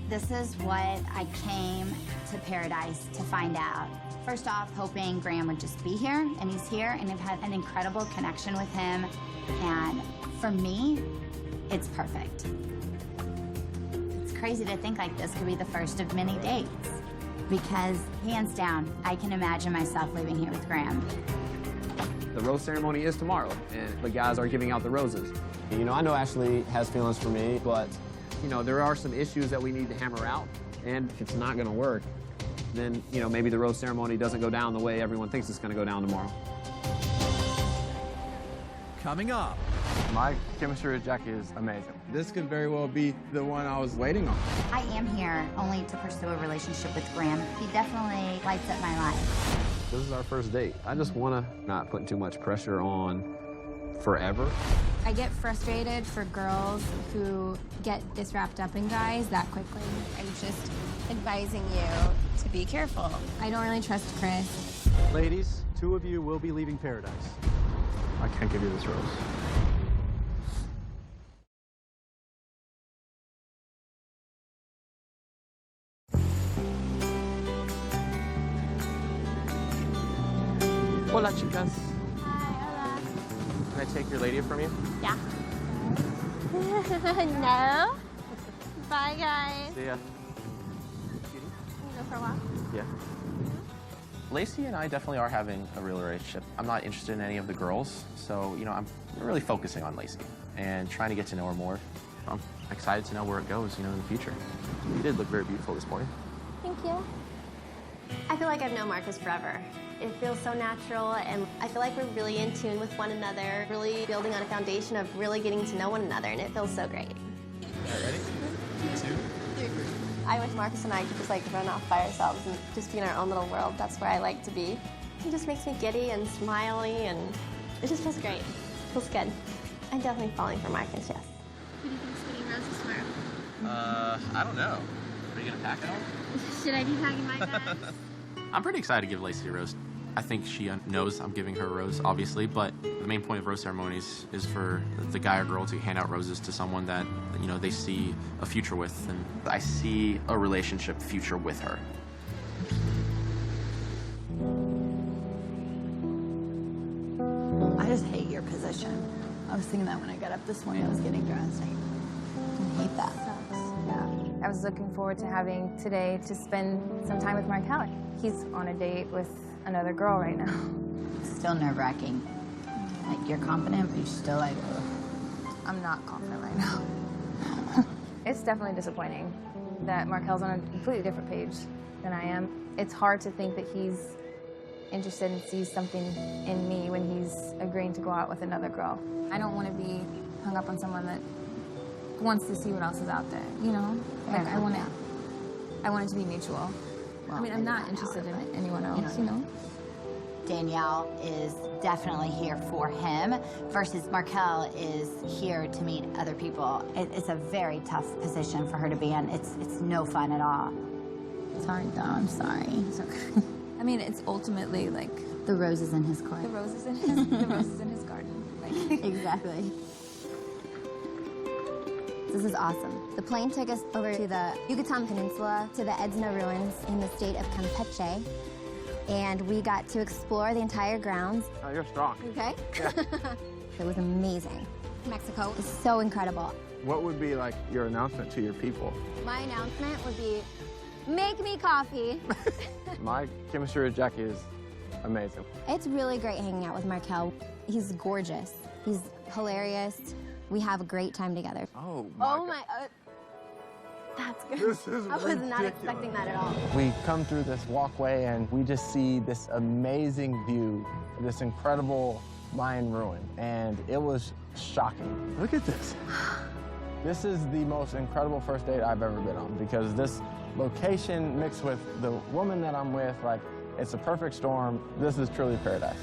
This is what I came to Paradise to find out. First off, hoping Graham would just be here, and he's here, and I've had an incredible connection with him. And for me, it's perfect. It's crazy to think like this could be the first of many dates. Because, hands down, I can imagine myself leaving here with Graham.
The rose ceremony is tomorrow, and the guys are giving out the roses. You know, I know Ashley has feelings for me, but, you know, there are some issues that we need to hammer out, and if it's not gonna work, then, you know, maybe the rose ceremony doesn't go down the way everyone thinks it's gonna go down tomorrow.
Coming up.
My chemistry with Jackie is amazing. This could very well be the one I was waiting on.
I am here only to pursue a relationship with Graham. He definitely lights up my life.
This is our first date. I just wanna not put too much pressure on forever.
I get frustrated for girls who get this wrapped up in guys that quickly. I'm just advising you to be careful. I don't really trust Chris.
Ladies, 2 of you will be leaving Paradise.
I can't give you this rose.
Hola, chicas.
Hi, hola.
Can I take your lady from you?
Yeah. No. Bye, guys.
See ya.
Can we go for a walk?
Yeah. Lacey and I definitely are having a real relationship. I'm not interested in any of the girls, so, you know, I'm really focusing on Lacey and trying to get to know her more. I'm excited to know where it goes, you know, in the future. You did look very beautiful this morning.
Thank you. I feel like I've known Marcus forever. It feels so natural, and I feel like we're really in tune with one another, really building on a foundation of really getting to know one another, and it feels so great.
All right, ready? 2, 3.
I wish Marcus and I could just like run off by ourselves and just be in our own little world. That's where I like to be. He just makes me giddy and smiley, and it just feels great. Feels good. I'm definitely falling for Marcus, yes.
Who do you think's getting roses tomorrow?
I don't know. Are you gonna pack it all?
Should I be packing my bags?
I'm pretty excited to give Lacey a rose. I think she knows I'm giving her a rose, obviously, but the main point of rose ceremonies is for the guy or girl to hand out roses to someone that, you know, they see a future with, and I see a relationship future with her.
I just hate your position. I was thinking that when I got up this morning, I was getting dressed. I hate that.
Yeah. I was looking forward to having today to spend some time with Markel. He's on a date with another girl right now.
Still nerve-wracking. Like, you're confident, but you're still like, ugh.
I'm not confident right now. It's definitely disappointing that Markel's on a completely different page than I am. It's hard to think that he's interested and sees something in me when he's agreeing to go out with another girl. I don't want to be hung up on someone that wants to see what else is out there, you know? Like, I want it to be mutual.
Well,
I mean, I'm not interested in anyone else, you know?
Danielle is definitely here for him versus Markel is here to meet other people. It's a very tough position for her to be in. It's no fun at all.
Sorry, though. I'm sorry. It's okay. I mean, it's ultimately like
the roses in his court.
the roses in his garden. Like,
Exactly.
This is awesome. The plane took us over to the Yucatan Peninsula, to the Edsna ruins in the state of Campeche, and we got to explore the entire grounds.
Oh, you're strong.
Okay?
Yeah.
It was amazing. Mexico is so incredible.
What would be like your announcement to your people?
My announcement would be, make me coffee.
My chemistry with Jackie is amazing.
It's really great hanging out with Markel. He's gorgeous. He's hilarious. We have a great time together.
Oh
my, that's good.
This is
I was not
ridiculous.
expecting that at all.
We come through this walkway and we just see this amazing view, this incredible Mayan ruin, and it was shocking. Look at this. This is the most incredible first date I've ever been on because this location mixed with the woman that I'm with, like, it's a perfect storm. This is truly paradise.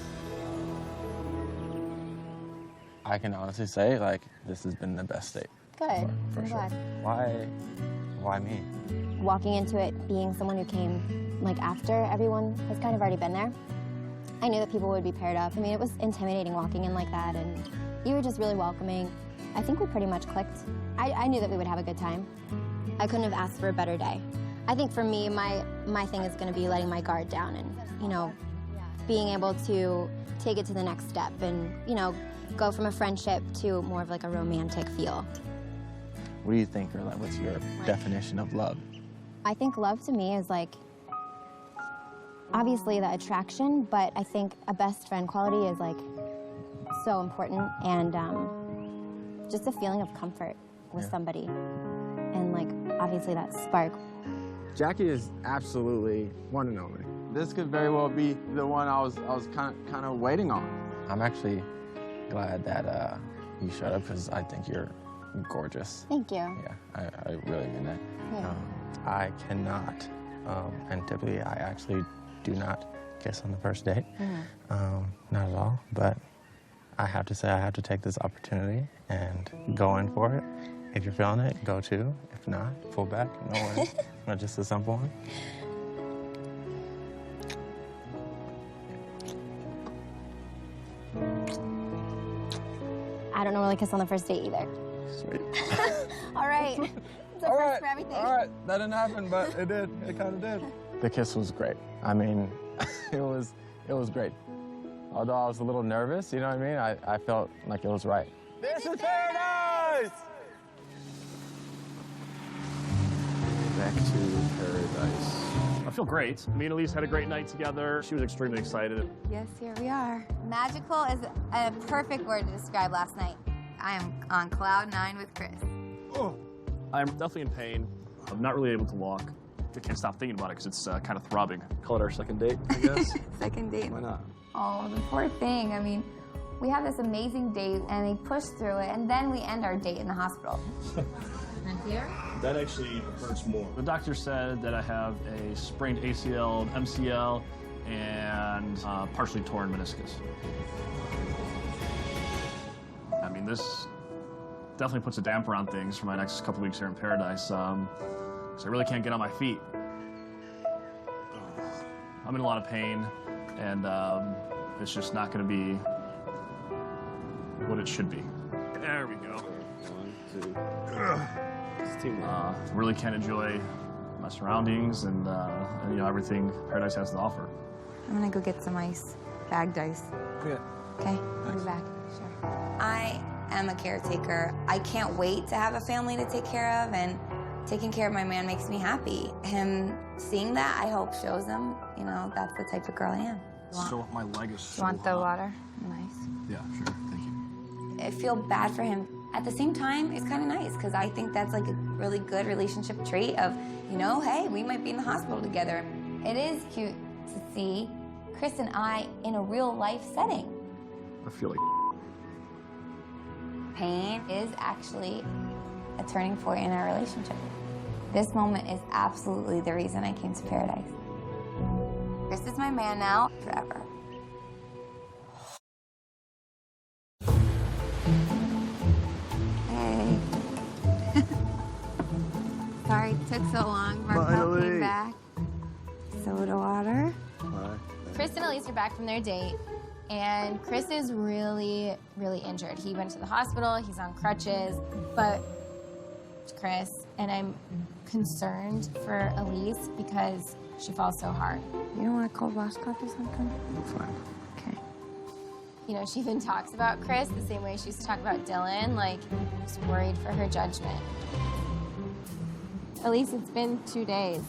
I can honestly say, like, this has been the best date.
Good.
For
I'm
sure.
glad.
Why me?
Walking into it, being someone who came like after everyone has kind of already been there, I knew that people would be paired up. I mean, it was intimidating walking in like that, and you were just really welcoming. I think we pretty much clicked. I knew that we would have a good time. I couldn't have asked for a better day. I think for me, my thing is going to be letting my guard down and, you know, being able to take it to the next step and, you know, go from a friendship to more of like a romantic feel.
What do you think, or like, what's your definition of love?
I think love to me is like, obviously the attraction, but I think a best friend quality is like so important, and just a feeling of comfort with somebody, and like obviously that spark.
Jackie is absolutely one and only. This could very well be the one I was kind of waiting on.
I'm actually glad that you showed up because I think you're gorgeous.
Thank you.
Yeah, I really mean that.
Yeah.
I cannot, and typically I actually do not kiss on the first date. Not at all, but I have to say I have to take this opportunity and go in for it. If you're feeling it, go too. If not, pull back, no worries. Not just a simple one.
I don't normally kiss on the first date either.
Sweet.
All right. It's a first for everything.
All right, that didn't happen, but it did. It kind of did. The kiss was great. I mean, it was great. Although I was a little nervous, you know what I mean? I felt like it was right. This is paradise!
Back to paradise. I feel great. Me and Elise had a great night together. She was extremely excited.
Yes, here we are. Magical is a perfect word to describe last night. I am on cloud 9 with Chris.
Oh. I'm definitely in pain. I'm not really able to walk. I can't stop thinking about it because it's kind of throbbing. Call it our second date, I guess.
Second date.
Why not?
oh, the poor thing. I mean, we have this amazing date, and we push through it, and then we end our date in the hospital.
And here?
That actually hurts more. The doctor said that I have a sprained ACL, MCL, and partially torn meniscus. I mean, this definitely puts a damper on things for my next couple weeks here in paradise. So I really can't get on my feet. I'm in a lot of pain, and it's just not going to be what it should be. There we go. 1, 2. Really can't enjoy my surroundings and you know, everything paradise has to offer.
I'm gonna go get some ice, bagged ice.
Good.
Okay, I'll be back. Sure. I am a caretaker. I can't wait to have a family to take care of, and taking care of my man makes me happy. Him seeing that, I hope, shows him, you know, that's the type of girl I am.
So my leg is so
You want the
hot.
water? Nice.
Yeah, sure. Thank you.
I feel bad for him. At the same time, it's kind of nice because I think that's like a really good relationship trait of, you know, hey, we might be in the hospital together. It is cute to see Chris and I in a real life setting.
I feel like
Pain is actually
a turning point in our relationship. This moment is absolutely the reason I came to Paradise. Chris is my man now, forever. Hey. Sorry it took so long. Markel came back. Soda water.
Chris and Elise are back from their date, and Chris is really, really injured. He went to the hospital, he's on crutches, but Chris, and I'm concerned for Elise because she falls so hard.
You don't want a cold washcloth or something?
I'm fine.
Okay.
You know, she even talks about Chris the same way she used to talk about Dylan, like, just worried for her judgment. Elise, it's been 2 days.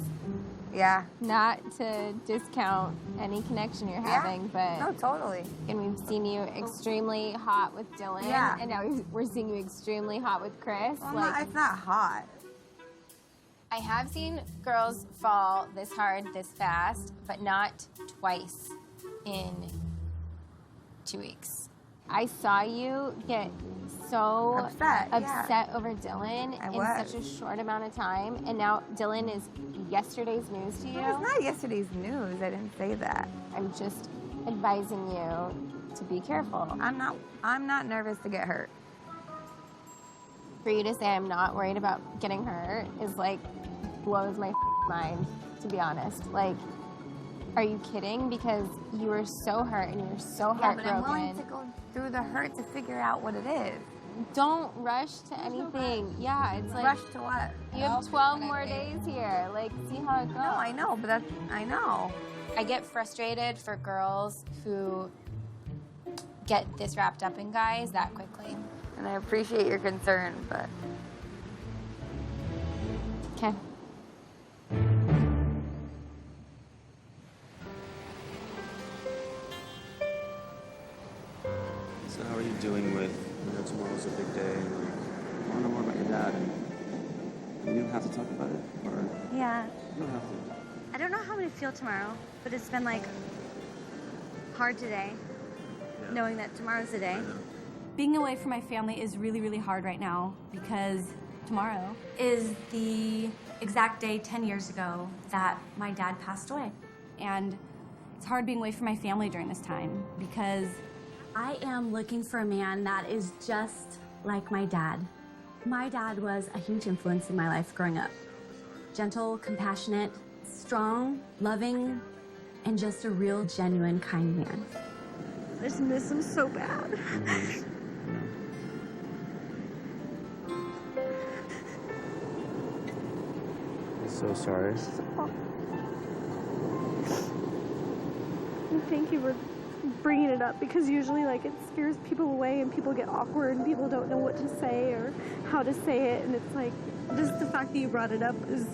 Yeah.
Not to discount any connection you're having, but...
No, totally.
And we've seen you extremely hot with Dylan, and now we're seeing you extremely hot with Chris.
Well, it's not hot.
I have seen girls fall this hard, this fast, but not twice in 2 weeks. I saw you get so upset over Dylan in such a short amount of time, and now Dylan is yesterday's news to you.
It's not yesterday's news. I didn't say that.
I'm just advising you to be careful.
I'm not nervous to get hurt.
For you to say I'm not worried about getting hurt is like blows my mind, to be honest. Like, are you kidding? Because you were so hurt and you were so heartbroken.
But I'm willing to go through the hurt to figure out what it is.
Don't rush to anything. Yeah, it's like...
Rush to what?
You have 12 more days here. Like, see how it goes.
No, I know, but I know.
I get frustrated for girls who get this wrapped up in guys that quickly.
And I appreciate your concern, but...
Okay.
So how are you doing with, tomorrow's a big day, and like, I want to know more about your dad, and you don't have to talk about it, or?
Yeah.
You don't have to.
I don't know how I'm gonna feel tomorrow, but it's been like hard today, knowing that tomorrow's the day. Being away from my family is really, really hard right now because tomorrow is the exact day 10 years ago that my dad passed away. And it's hard being away from my family during this time because I am looking for a man that is just like my dad. My dad was a huge influence in my life growing up. Gentle, compassionate, strong, loving, and just a real, genuine, kind man. I just miss him so bad.
I'm so sorry.
Thank you for bringing it up because usually like it scares people away and people get awkward and people don't know what to say or how to say it, and it's like just the fact that you brought it up is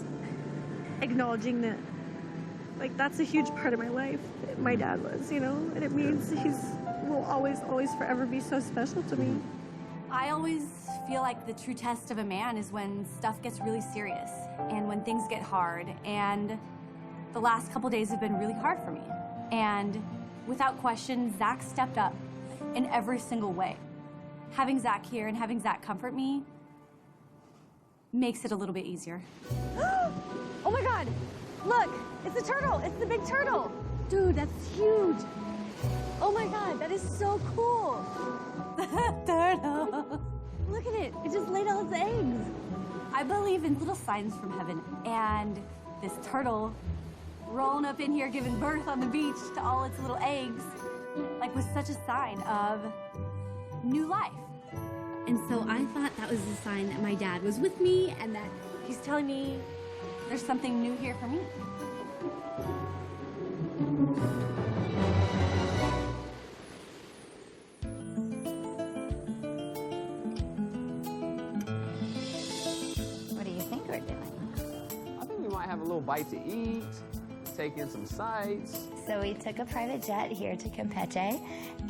acknowledging that like that's a huge part of my life. My dad was, you know, and it means will always forever be so special to me.
I always feel like the true test of a man is when stuff gets really serious and when things get hard, and the last couple days have been really hard for me. And without question, Zach stepped up in every single way. Having Zach here and having Zach comfort me makes it a little bit easier.
Oh my God, look, it's a turtle, it's the big turtle. Dude, that's huge. Oh my God, that is so cool.
Turtle. Look at it, it just laid all its eggs. I believe in little signs from heaven, and this turtle rolling up in here giving birth on the beach to all its little eggs, like was such a sign of new life. And so I thought that was a sign that my dad was with me and that he's telling me there's something new here for me.
What do you think we're doing?
I think we might have a little bite to eat, take in some sights.
So we took a private jet here to Campeche,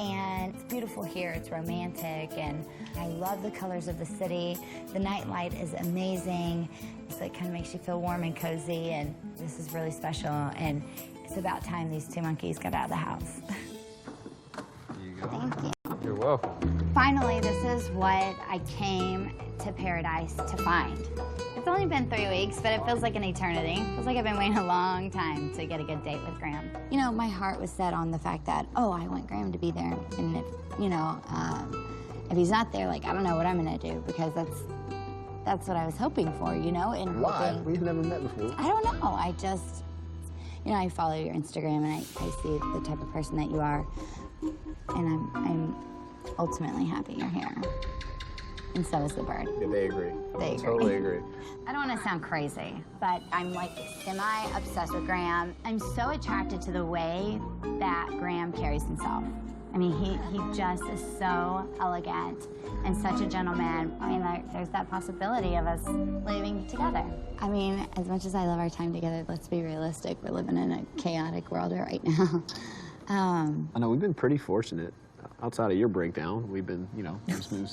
and it's beautiful here. It's romantic, and I love the colors of the city. The nightlight is amazing, so it kind of makes you feel warm and cozy, and this is really special, and it's about time these two monkeys got out of the house.
There you go.
Thank you.
You're welcome.
Finally, this is what I came to paradise to find. It's only been 3 weeks, but it feels like an eternity. It feels like I've been waiting a long time to get a good date with Graham. You know, my heart was set on the fact that, oh, I want Graham to be there. And if, you know, if he's not there, like, I don't know what I'm gonna do, because that's what I was hoping for, you know? And
Why?
hoping,
We've never met before.
I don't know. I just, you know, I follow your Instagram and I see the type of person that you are. And I'm ultimately happy you're here. And so is the bird.
Yeah, they agree.
They agree.
Totally agree.
I don't want to sound crazy, but I'm like semi-obsessed with Graham. I'm so attracted to the way that Graham carries himself. I mean, he just is so elegant and such a gentleman. I mean, there's that possibility of us living together. I mean, as much as I love our time together, let's be realistic. We're living in a chaotic world right now.
I know we've been pretty fortunate. Outside of your breakdown, we've been, you know, smooth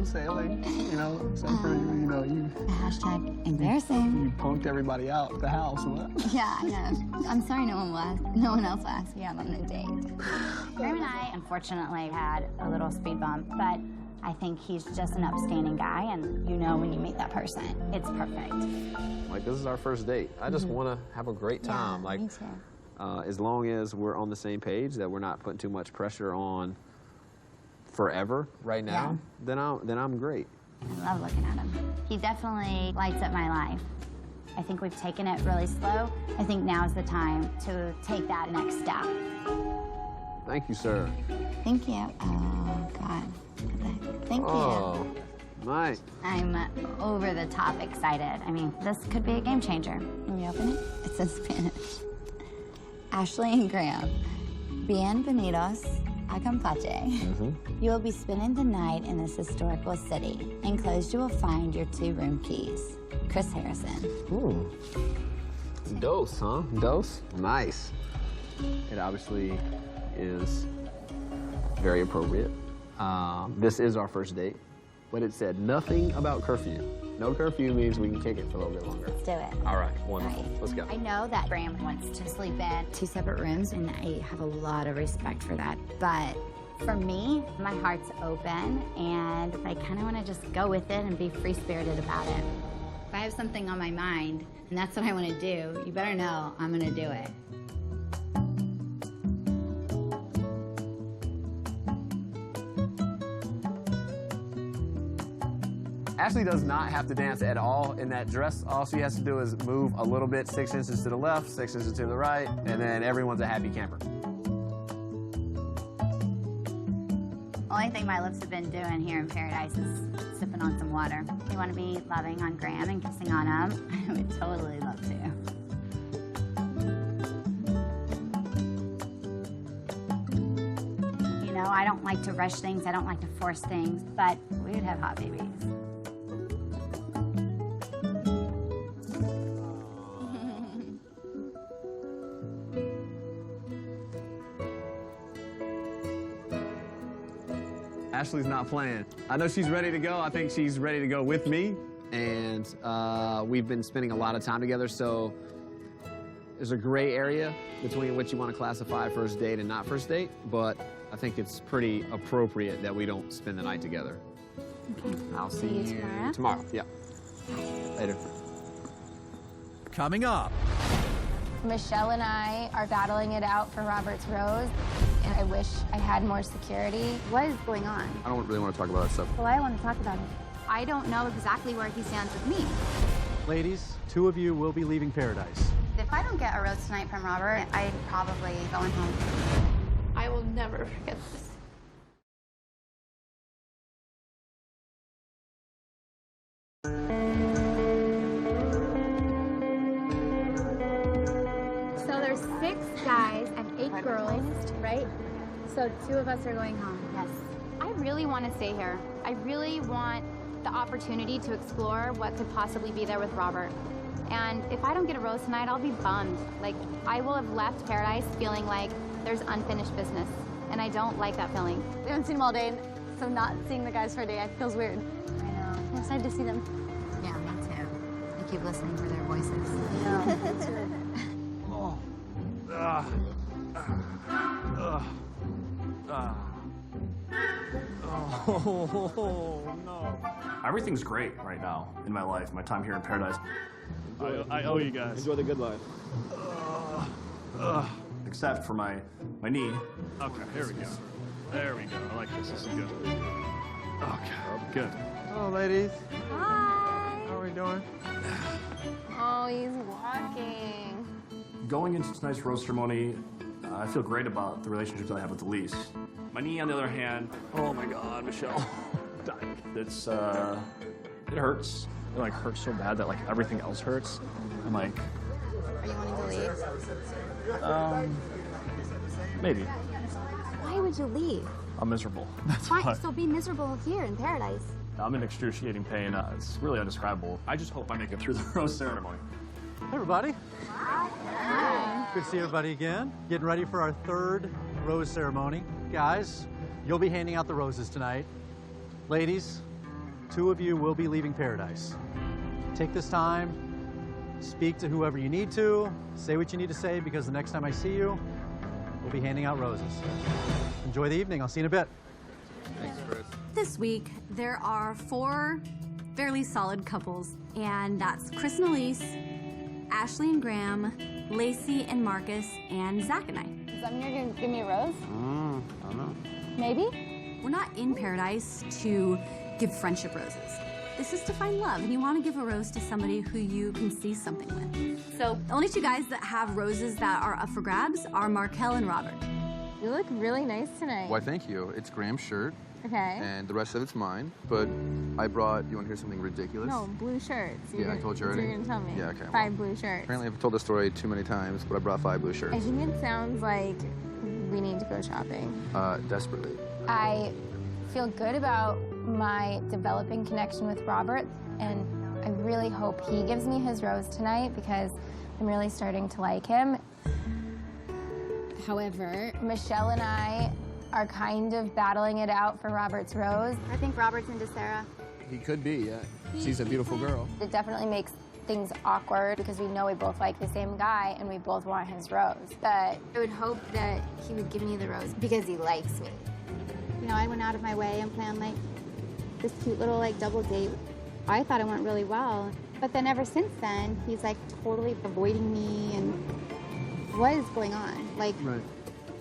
sailing, you know, except for, you know, you...
Hashtag embarrassing.
You punked everybody out at the house. What?
Yeah, I know. I'm sorry no one else will ask me out on a date. Graham and I, unfortunately, had a little speed bump, but I think he's just an upstanding guy, and you know when you meet that person, it's perfect.
Like, this is our first date. I just want to have a great time.
Yeah,
like,
me too.
As long as we're on the same page, that we're not putting too much pressure on forever right now, then I'm great.
I love looking at him. He definitely lights up my life. I think we've taken it really slow. I think now's the time to take that next step.
Thank you, sir.
Thank you. Oh, God. Thank you.
Oh, nice.
I'm over the top excited. I mean, this could be a game changer. Can you open it? It's in Spanish. Ashley and Graham, bienvenidos a Campeche. You will be spending the night in this historical city. Enclosed, you will find your 2-room keys. Chris Harrison.
Ooh. Dose, huh? Dose? Nice. It obviously is very appropriate. This is our first date, but it said nothing about curfew. No curfew means we can kick it for a little bit longer.
Let's do it.
All right, wonderful.
Right.
Let's go.
I know that Graham wants to sleep in 2 separate rooms, and I have a lot of respect for that. But for me, my heart's open, and I kind of want to just go with it and be free-spirited about it. If I have something on my mind, and that's what I want to do, you better know I'm going to do it.
Ashley does not have to dance at all in that dress. All she has to do is move a little bit, 6 inches to the left, 6 inches to the right, and then everyone's a happy camper.
Only thing my lips have been doing here in paradise is sipping on some water. If you want to be loving on Graham and kissing on him, I would totally love to. You know, I don't like to rush things, I don't like to force things, but we would have hot babies.
Ashley's not playing. I know she's ready to go. I think she's ready to go with me. And we've been spending a lot of time together, so there's a gray area between what you want to classify first date and not first date, but I think it's pretty appropriate that we don't spend the night together.
Okay.
I'll see you tomorrow. Yeah. Later.
Coming up.
Michelle and I are battling it out for Robert's rose, and I wish I had more security.
What is going on?
I don't really want to talk about that stuff.
Well, I want to talk about it. I don't know exactly where he stands with me.
Ladies, 2 of you will be leaving paradise.
If I don't get a rose tonight from Robert, I'm probably going home.
I will never forget this.
So there's 6 guys and 8 girls, right? So 2 of us are going home.
Yes.
I really want to stay here. I really want the opportunity to explore what could possibly be there with Robert. And if I don't get a rose tonight, I'll be bummed. Like, I will have left paradise feeling like there's unfinished business. And I don't like that feeling.
We haven't seen them all day, so not seeing the guys for a day, it feels weird.
I know.
I'm excited to see them.
Yeah, me too. I keep listening for their voices.
Oh.
Oh, no. Everything's great right now in my life, my time here in Paradise. I owe you guys.
Enjoy the good life.
Except for my knee. Okay, here we go. There we go. I like this. This is good. Okay, good.
Hello, ladies.
Hi.
How are we doing?
Oh, he's walking.
Going into tonight's rose ceremony, I feel great about the relationships I have with Elise. My knee, on the other hand, oh my God, Michelle, dying. It's, it hurts. It like hurts so bad that like everything else hurts. I'm like,
Are you wanting to leave?
Maybe.
Why would you leave?
I'm miserable. That's
Why?
why.
So be miserable here in paradise.
I'm in excruciating pain. It's really indescribable. I just hope I make it through the rose ceremony.
Hey, everybody. Good to see everybody again. Getting ready for our third rose ceremony. Guys, you'll be handing out the roses tonight. Ladies, 2 of you will be leaving Paradise. Take this time, speak to whoever you need to, say what you need to say, because the next time I see you, we'll be handing out roses. Enjoy the evening. I'll see you in a bit.
Thanks, Chris.
This week, there are 4 fairly solid couples, and that's Chris and Elise, Ashley and Graham, Lacey and Marcus, and Zach and I.
Does that mean you're gonna give me a rose?
I don't know.
Maybe? We're not in Paradise to give friendship roses. This is to find love, and you want to give a rose to somebody who you can see something with. So the only 2 guys that have roses that are up for grabs are Markel and Robert.
You look really nice tonight.
Why, thank you. It's Graham's shirt,
Okay.
and the rest of it's mine. But I brought, you want to hear something ridiculous?
No, blue shirts.
Yeah, I told you
So
already.
you're gonna tell me.
Yeah, okay.
5 blue shirts.
Apparently I've told the story too many times, but I brought 5 blue shirts.
I think it sounds like we need to go shopping.
Desperately.
I feel good about my developing connection with Robert, and I really hope he gives me his rose tonight because I'm really starting to like him. However, Michelle and I are kind of battling it out for Robert's rose.
I think Robert's into Sarah.
He could be, yeah. She's a beautiful girl.
It definitely makes things awkward because we know we both like the same guy and we both want his rose. But I would hope that he would give me the rose because he likes me.
You know, I went out of my way and planned like this cute little like double date. I thought it went really well. But then ever since then, he's like totally avoiding me and what is going on? Like,
Right.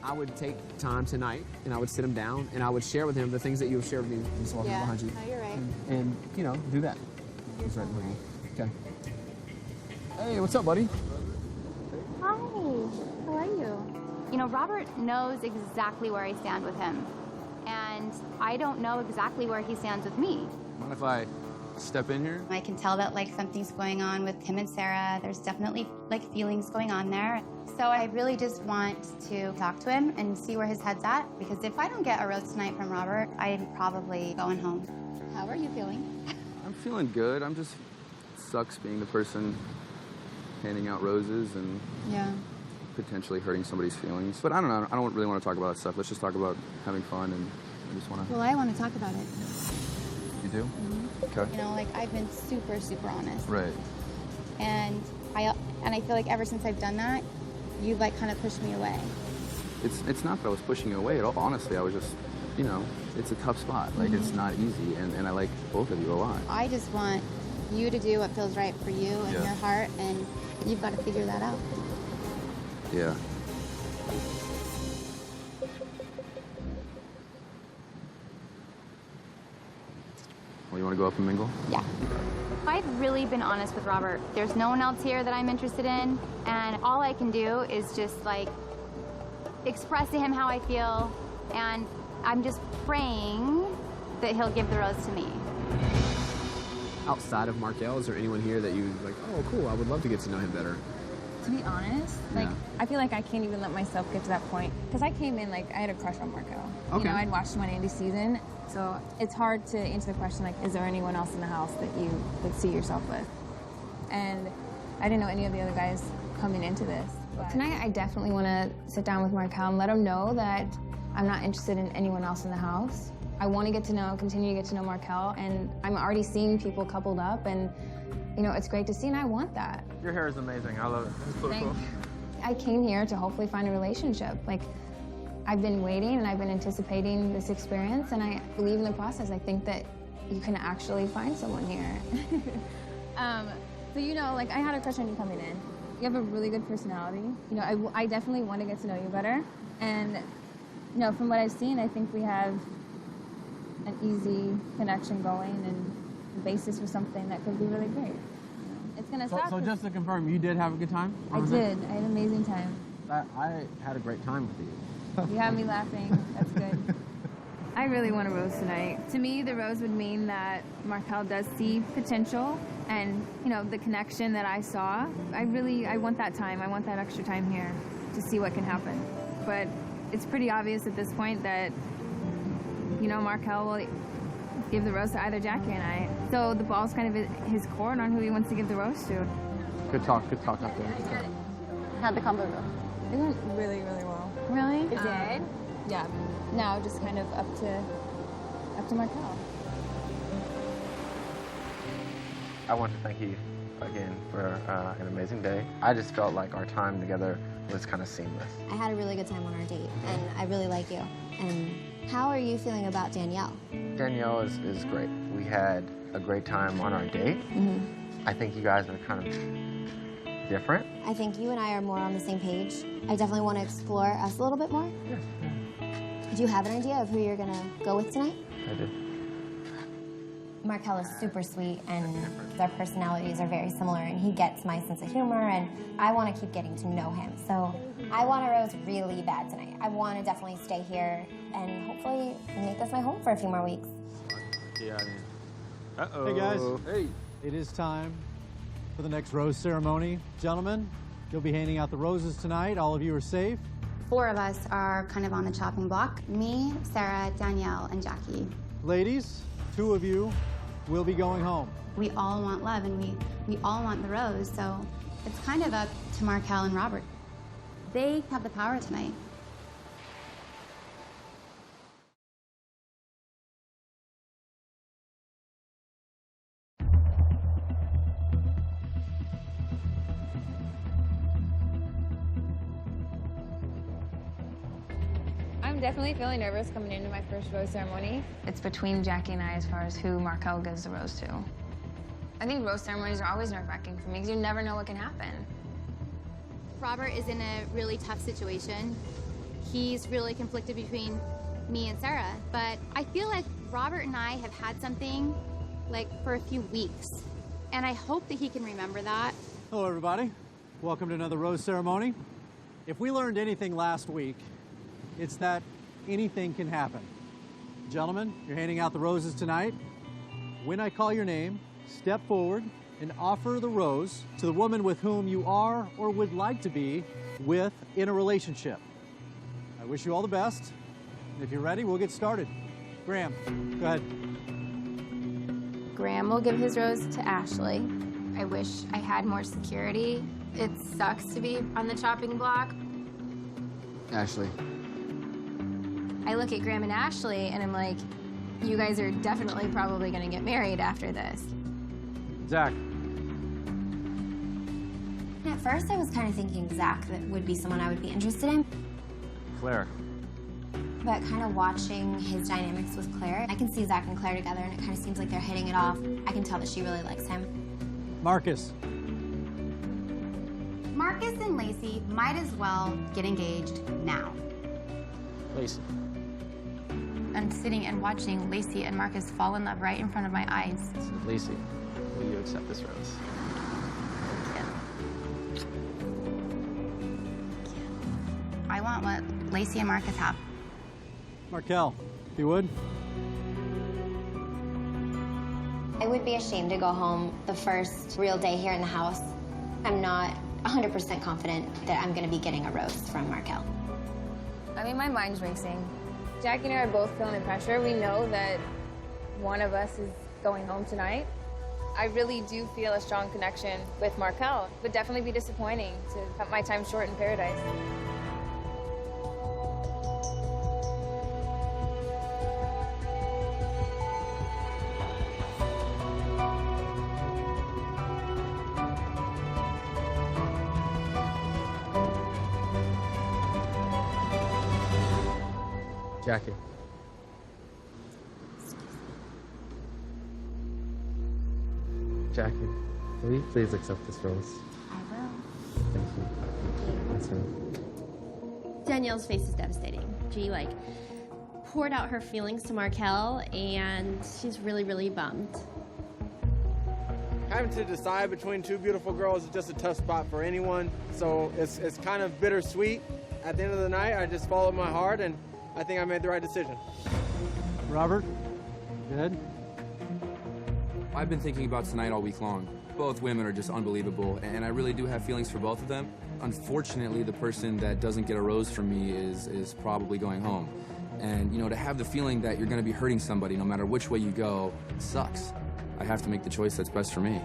I would take time tonight and I would sit him down and I would share with him the things that you have shared with me. He's walking
yeah,
behind you.
no, you're right.
And, you know, do that. He's right behind you. Okay. Hey, what's up, buddy?
Hi, how are you?
You know, Robert knows exactly where I stand with him. And I don't know exactly where he stands with me.
Mind if I step in here?
I can tell that like something's going on with him and Sarah. There's definitely like feelings going on there. So I really just want to talk to him and see where his head's at. Because if I don't get a rose tonight from Robert, I'm probably going home.
How are you feeling?
I'm feeling good. I'm just, sucks being the person handing out roses and
Yeah.
potentially hurting somebody's feelings. But I don't know. I don't really want to talk about that stuff. Let's just talk about having fun, and I just want to.
Well, I want to talk about it.
You do?
Mm-hmm.
Okay.
You know, like I've been super, super honest.
Right.
And I feel like ever since I've done that, you've like kind of pushed me away.
It's not that I was pushing you away at all. Honestly, I was just, you know, it's a tough spot. Like, it's not easy, and I like both of you a lot.
I just want you to do what feels right for you and
Yeah.
your heart, and you've got to figure that out.
Yeah. Well, you want to go up and mingle?
Yeah. I've really been honest with Robert. There's no one else here that I'm interested in, and all I can do is just like express to him how I feel, and I'm just praying that he'll give the rose to me.
Outside of Markel, is there anyone here that you like, oh, cool, I would love to get to know him better?
To be honest, like,
Yeah.
I feel like I can't even let myself get to that point. Because I came in, like, I had a crush on Marco.
Okay.
You know, I'd watched him on Andy's season. So it's hard to answer the question, like, is there anyone else in the house that you would see yourself with? And I didn't know any of the other guys coming into this. But
Tonight, I definitely want to sit down with Markel and let him know that I'm not interested in anyone else in the house. I want to continue to get to know Markel, and I'm already seeing people coupled up, and, you know, it's great to see, and I want that.
Your hair is amazing. I love it. It's so
Thank
cool.
I came here to hopefully find a relationship. Like,
I've been waiting and I've been anticipating this experience, and I believe in the process. I think that you can actually find someone here. So, you know, like, I had a crush on you coming in. You have a really good personality. You know, I definitely want to get to know you better. And, you know, from what I've seen, I think we have an easy connection going and the basis for something that could be really great. You know, it's gonna stop.
So just to confirm, you did have a good time?
I did. I had an amazing time.
I had a great time with you.
You had me laughing. That's good. I really want a rose tonight. To me, the rose would mean that Markel does see potential and, you know, the connection that I saw. I want that time. I want that extra time here to see what can happen. But it's pretty obvious at this point that, you know, Markel will give the rose to either Jackie and I. So the ball's kind of at his court on who he wants to give the rose to.
Good talk out there.
How'd the combo go? It went really, really well. Really? It did? Yeah. Now just kind of up to Markel.
I want to thank you again for an amazing day. I just felt like our time together was kind of seamless.
I had a really good time on our date, and I really like you. And how are you feeling about Danielle?
Danielle is great. We had a great time on our date. I think you guys are kind of different.
I think you and I are more on the same page. I definitely want to explore us a little bit more.
Yeah.
Do you have an idea of who you're going to go with tonight?
I do.
Markel is super sweet, and their personalities are very similar, and he gets my sense of humor, and I want to keep getting to know him. So I want a rose really bad tonight. I want to definitely stay here and hopefully make this my home for a few more weeks.
Yeah, I mean. Uh-oh.
Hey, guys.
Hey.
It is time for the next rose ceremony. Gentlemen, you'll be handing out the roses tonight. All of you are safe.
4 of us are kind of on the chopping block. Me, Sarah, Danielle, and Jackie.
Ladies, 2 of you will be going home.
We all want love, and we all want the rose, so it's kind of up to Markel and Robert. They have the power tonight.
I'm definitely feeling nervous coming into my first rose ceremony. It's between Jackie and I as far as who Markel gives the rose to. I think rose ceremonies are always nerve-wracking for me because you never know what can happen.
Robert is in a really tough situation. He's really conflicted between me and Sarah, but I feel like Robert and I have had something like for a few weeks, and I hope that he can remember that.
Hello, everybody. Welcome to another rose ceremony. If we learned anything last week, it's that anything can happen. Gentlemen, you're handing out the roses tonight. When I call your name, step forward and offer the rose to the woman with whom you are or would like to be with in a relationship. I wish you all the best. And if you're ready, we'll get started. Graham, go ahead.
Graham will give his rose to Ashley. I wish I had more security. It sucks to be on the chopping block.
Ashley.
I look at Graham and Ashley and I'm like, you guys are definitely probably gonna get married after this.
Zach.
At first, I was kind of thinking Zach that would be someone I would be interested in.
Claire.
But kind of watching his dynamics with Claire, I can see Zach and Claire together, and it kind of seems like they're hitting it off. I can tell that she really likes him.
Marcus.
Marcus and Lacey might as well get engaged now.
Lacey.
I'm sitting and watching Lacey and Marcus fall in love right in front of my eyes.
Lacey, will you accept this rose?
I want what Lacey and Marcus have.
Markel, if you would.
It would be a shame to go home the first real day here in the house. I'm not 100% confident that I'm going to be getting a rose from Markel.
I mean, my mind's racing. Jackie and I are both feeling the pressure. We know that one of us is going home tonight. I really do feel a strong connection with Markel. It would definitely be disappointing to cut my time short in paradise.
Jackie. Jackie, will you please accept this rose?
I will.
Thank you. That's right.
Danielle's face is devastating. She poured out her feelings to Markel, and she's really, really bummed.
Having to decide between two beautiful girls is just a tough spot for anyone, so it's kind of bittersweet. At the end of the night, I just followed my heart, and I think I made the right decision.
Robert, good?
I've been thinking about tonight all week long. Both women are just unbelievable, and I really do have feelings for both of them. Unfortunately, the person that doesn't get a rose from me is probably going home. And, you know, to have the feeling that you're going to be hurting somebody no matter which way you go sucks. I have to make the choice that's best for me.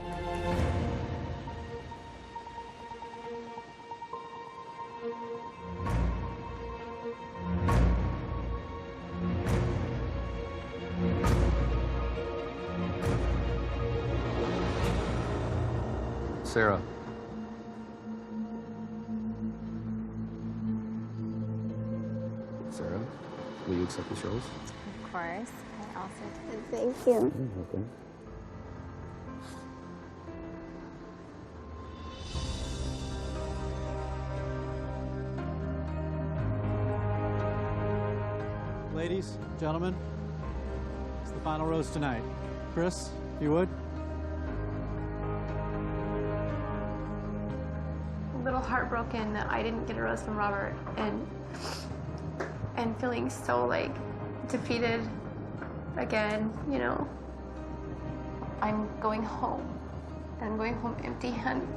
Sarah.
Sarah, will you accept this rose?
Of course. I also did.
Thank you.
Okay.
Ladies, gentlemen, it's the final rose tonight. Chris, if you would.
A little heartbroken that I didn't get a rose from Robert, and feeling so defeated again, you know. I'm going home, and I'm going home empty-handed.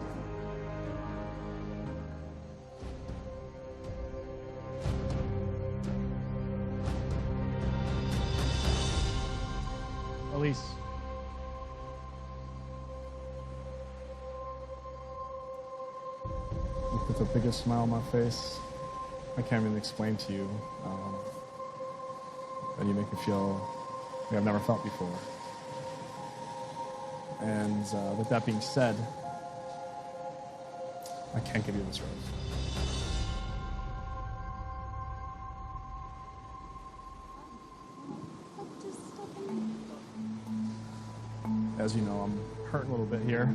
Elise. With the biggest smile on my face, I can't even explain to you that you make me feel like I've never felt before. And with that being said, I can't give you this rose. As you know, I'm hurting a little bit here,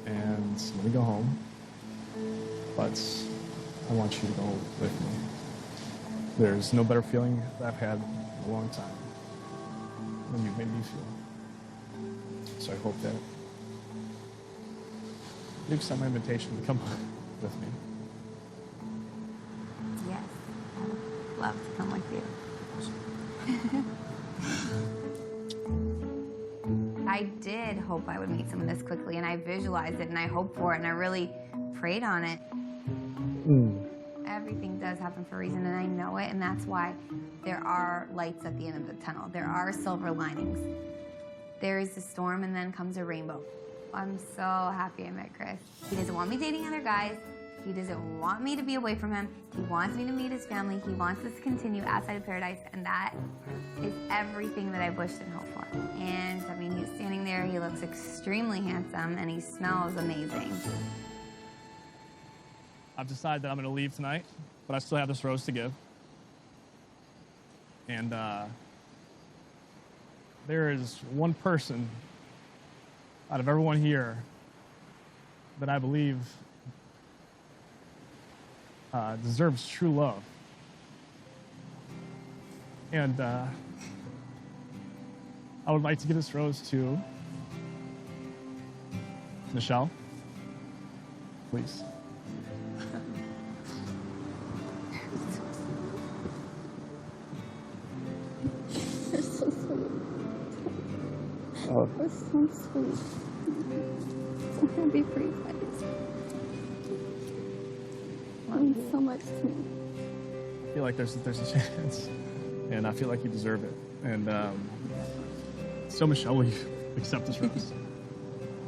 and I'm gonna go home, but I want you to go with me. There's no better feeling that I've had in a long time than you've made me feel. So I hope that you accept my invitation to come with me.
Yes, I would love to come with you. I did hope I would meet someone this quickly, and I visualized it, and I hoped for it, and I really prayed on it. Everything does happen for a reason, and I know it, and that's why there are lights at the end of the tunnel. There are silver linings. There is a storm, and then comes a rainbow. I'm so happy I met Chris. He doesn't want me dating other guys. He doesn't want me to be away from him. He wants me to meet his family. He wants us to continue outside of paradise, and that is everything that I've wished and hoped for. And, I mean, he's standing there. He looks extremely handsome, and he smells amazing.
I've decided that I'm going to leave tonight, but I still have this rose to give. And there is one person out of everyone here that I believe deserves true love. And I would like to give this rose to Michelle, please.
You're so sweet.
Oh.
You're so sweet. So happy for you guys. It means so much to me.
I feel like there's a chance, and I feel like you deserve it. And so, Michelle, will you accept this rose?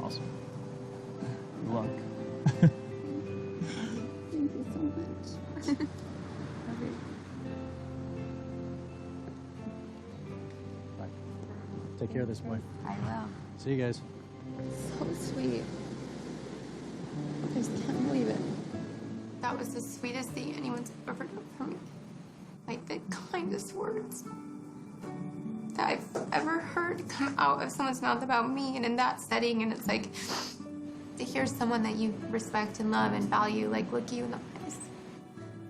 Awesome. Good luck.
Thank you so much. Love you.
Bye. Take care of this boy.
I will.
See you guys.
So sweet. I just can't believe it.
That was the sweetest thing anyone's ever done for me. Like, the kindest words that I've ever heard come out of someone's mouth about me, and in that setting, and it's like to hear someone that you respect and love and value, like, look you in the eyes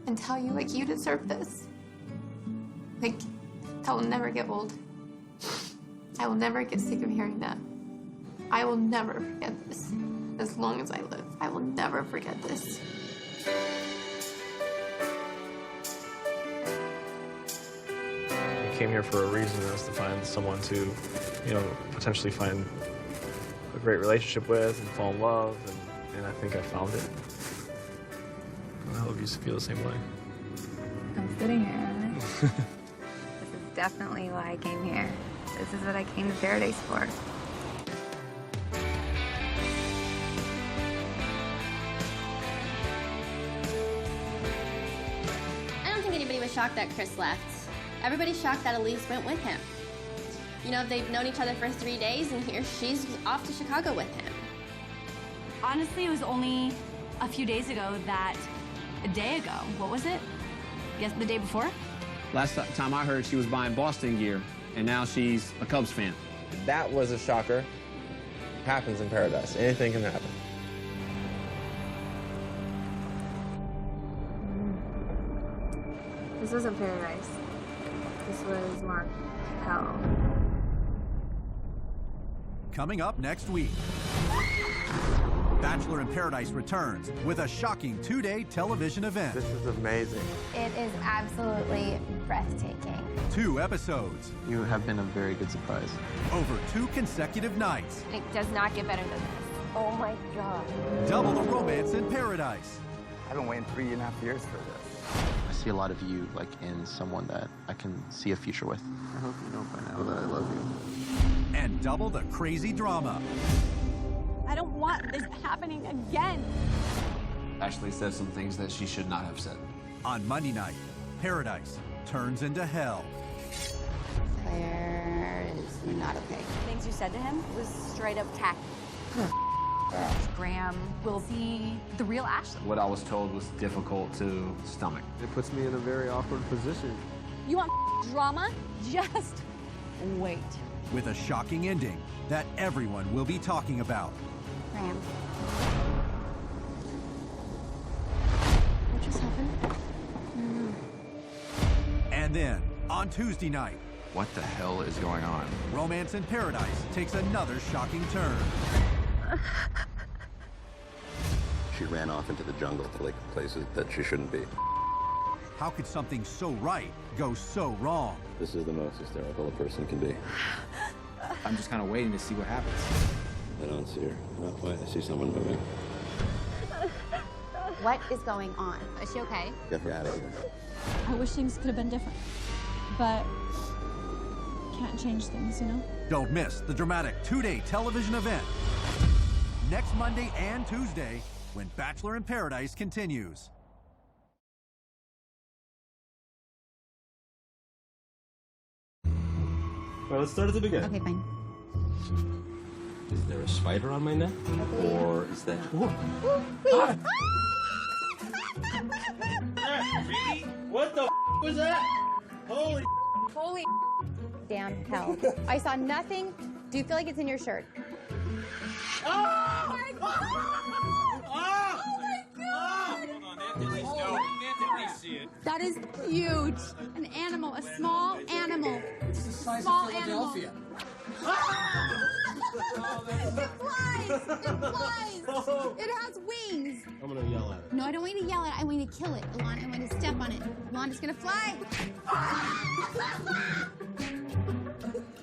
and tell you, like, you deserve this. Like, that will never get old. I will never get sick of hearing that. I will never forget this. As long as I live, I will never forget this.
I came here for a reason, and that's to find someone to, you know, potentially find a great relationship with and fall in love, and I think I found it. I hope you feel the same way.
I'm sitting here.
This is definitely why I came here. This is what I came to Paradise for.
I don't think anybody was shocked that Chris left. Everybody's shocked that Elise went with him. You know, they've known each other for 3 days, and here she's off to Chicago with him.
Honestly, it was only a few days ago that, a day ago, what was it? I guess the day before?
Last time I heard, she was buying Boston gear, and now she's a Cubs fan.
That was a shocker. Happens in paradise. Anything can happen.
This wasn't paradise. This was more hell.
Coming up next week, Bachelor in Paradise returns with a shocking 2-day television event.
This is amazing.
It is absolutely breathtaking.
2 episodes.
You have been a very good surprise.
Over 2 consecutive nights.
It does not get better than this.
Oh my God.
Double the romance in paradise.
I've been waiting 3.5 years for this.
I see a lot of you, like, in someone that I can see a future with. I hope you know by now that I love you.
And double the crazy drama.
I don't want this happening again.
Ashley said some things that she should not have said.
On Monday night, paradise turns into hell.
Claire is not okay.
Things you said to him was straight up tacky. Graham will see the real Ashley.
What I was told was difficult to stomach.
It puts me in a very awkward position.
You want drama? Just wait.
With a shocking ending that everyone will be talking about.
Graham.
What just happened?
And then, on Tuesday night,
What the hell is going on?
Romance in Paradise takes another shocking turn.
She ran off into the jungle to like places that she shouldn't be.
How could something so right go so wrong?
This is the most hysterical a person can be.
I'm just kind of waiting to see what happens.
I don't see her. Oh, wait, I see someone moving.
What is going on? Is she okay?
Get her out of here.
I wish things could have been different, but can't change things, you know?
Don't miss the dramatic 2-day television event. Next Monday and Tuesday, when Bachelor in Paradise continues.
All right, let's start at the beginning.
Okay, fine.
Is there a spider on my neck? Or is that... Really? What the was that? Holy
Holy damn hell. I saw nothing. Do you feel like it's in your shirt?
Oh
my God!
Oh
my God!
Hold on, Aunt Denise, no. Aunt Denise, see it.
That is huge. An animal, a small animal.
It's the size
Small
of Philadelphia.
It flies! It flies! It has wings!
I'm gonna yell at it.
No, I don't want you to yell at it. I want you to kill it. Alon, I want you to step on it. Alon, it's gonna fly.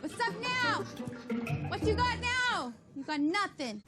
What's up now? What you got now? You got nothing.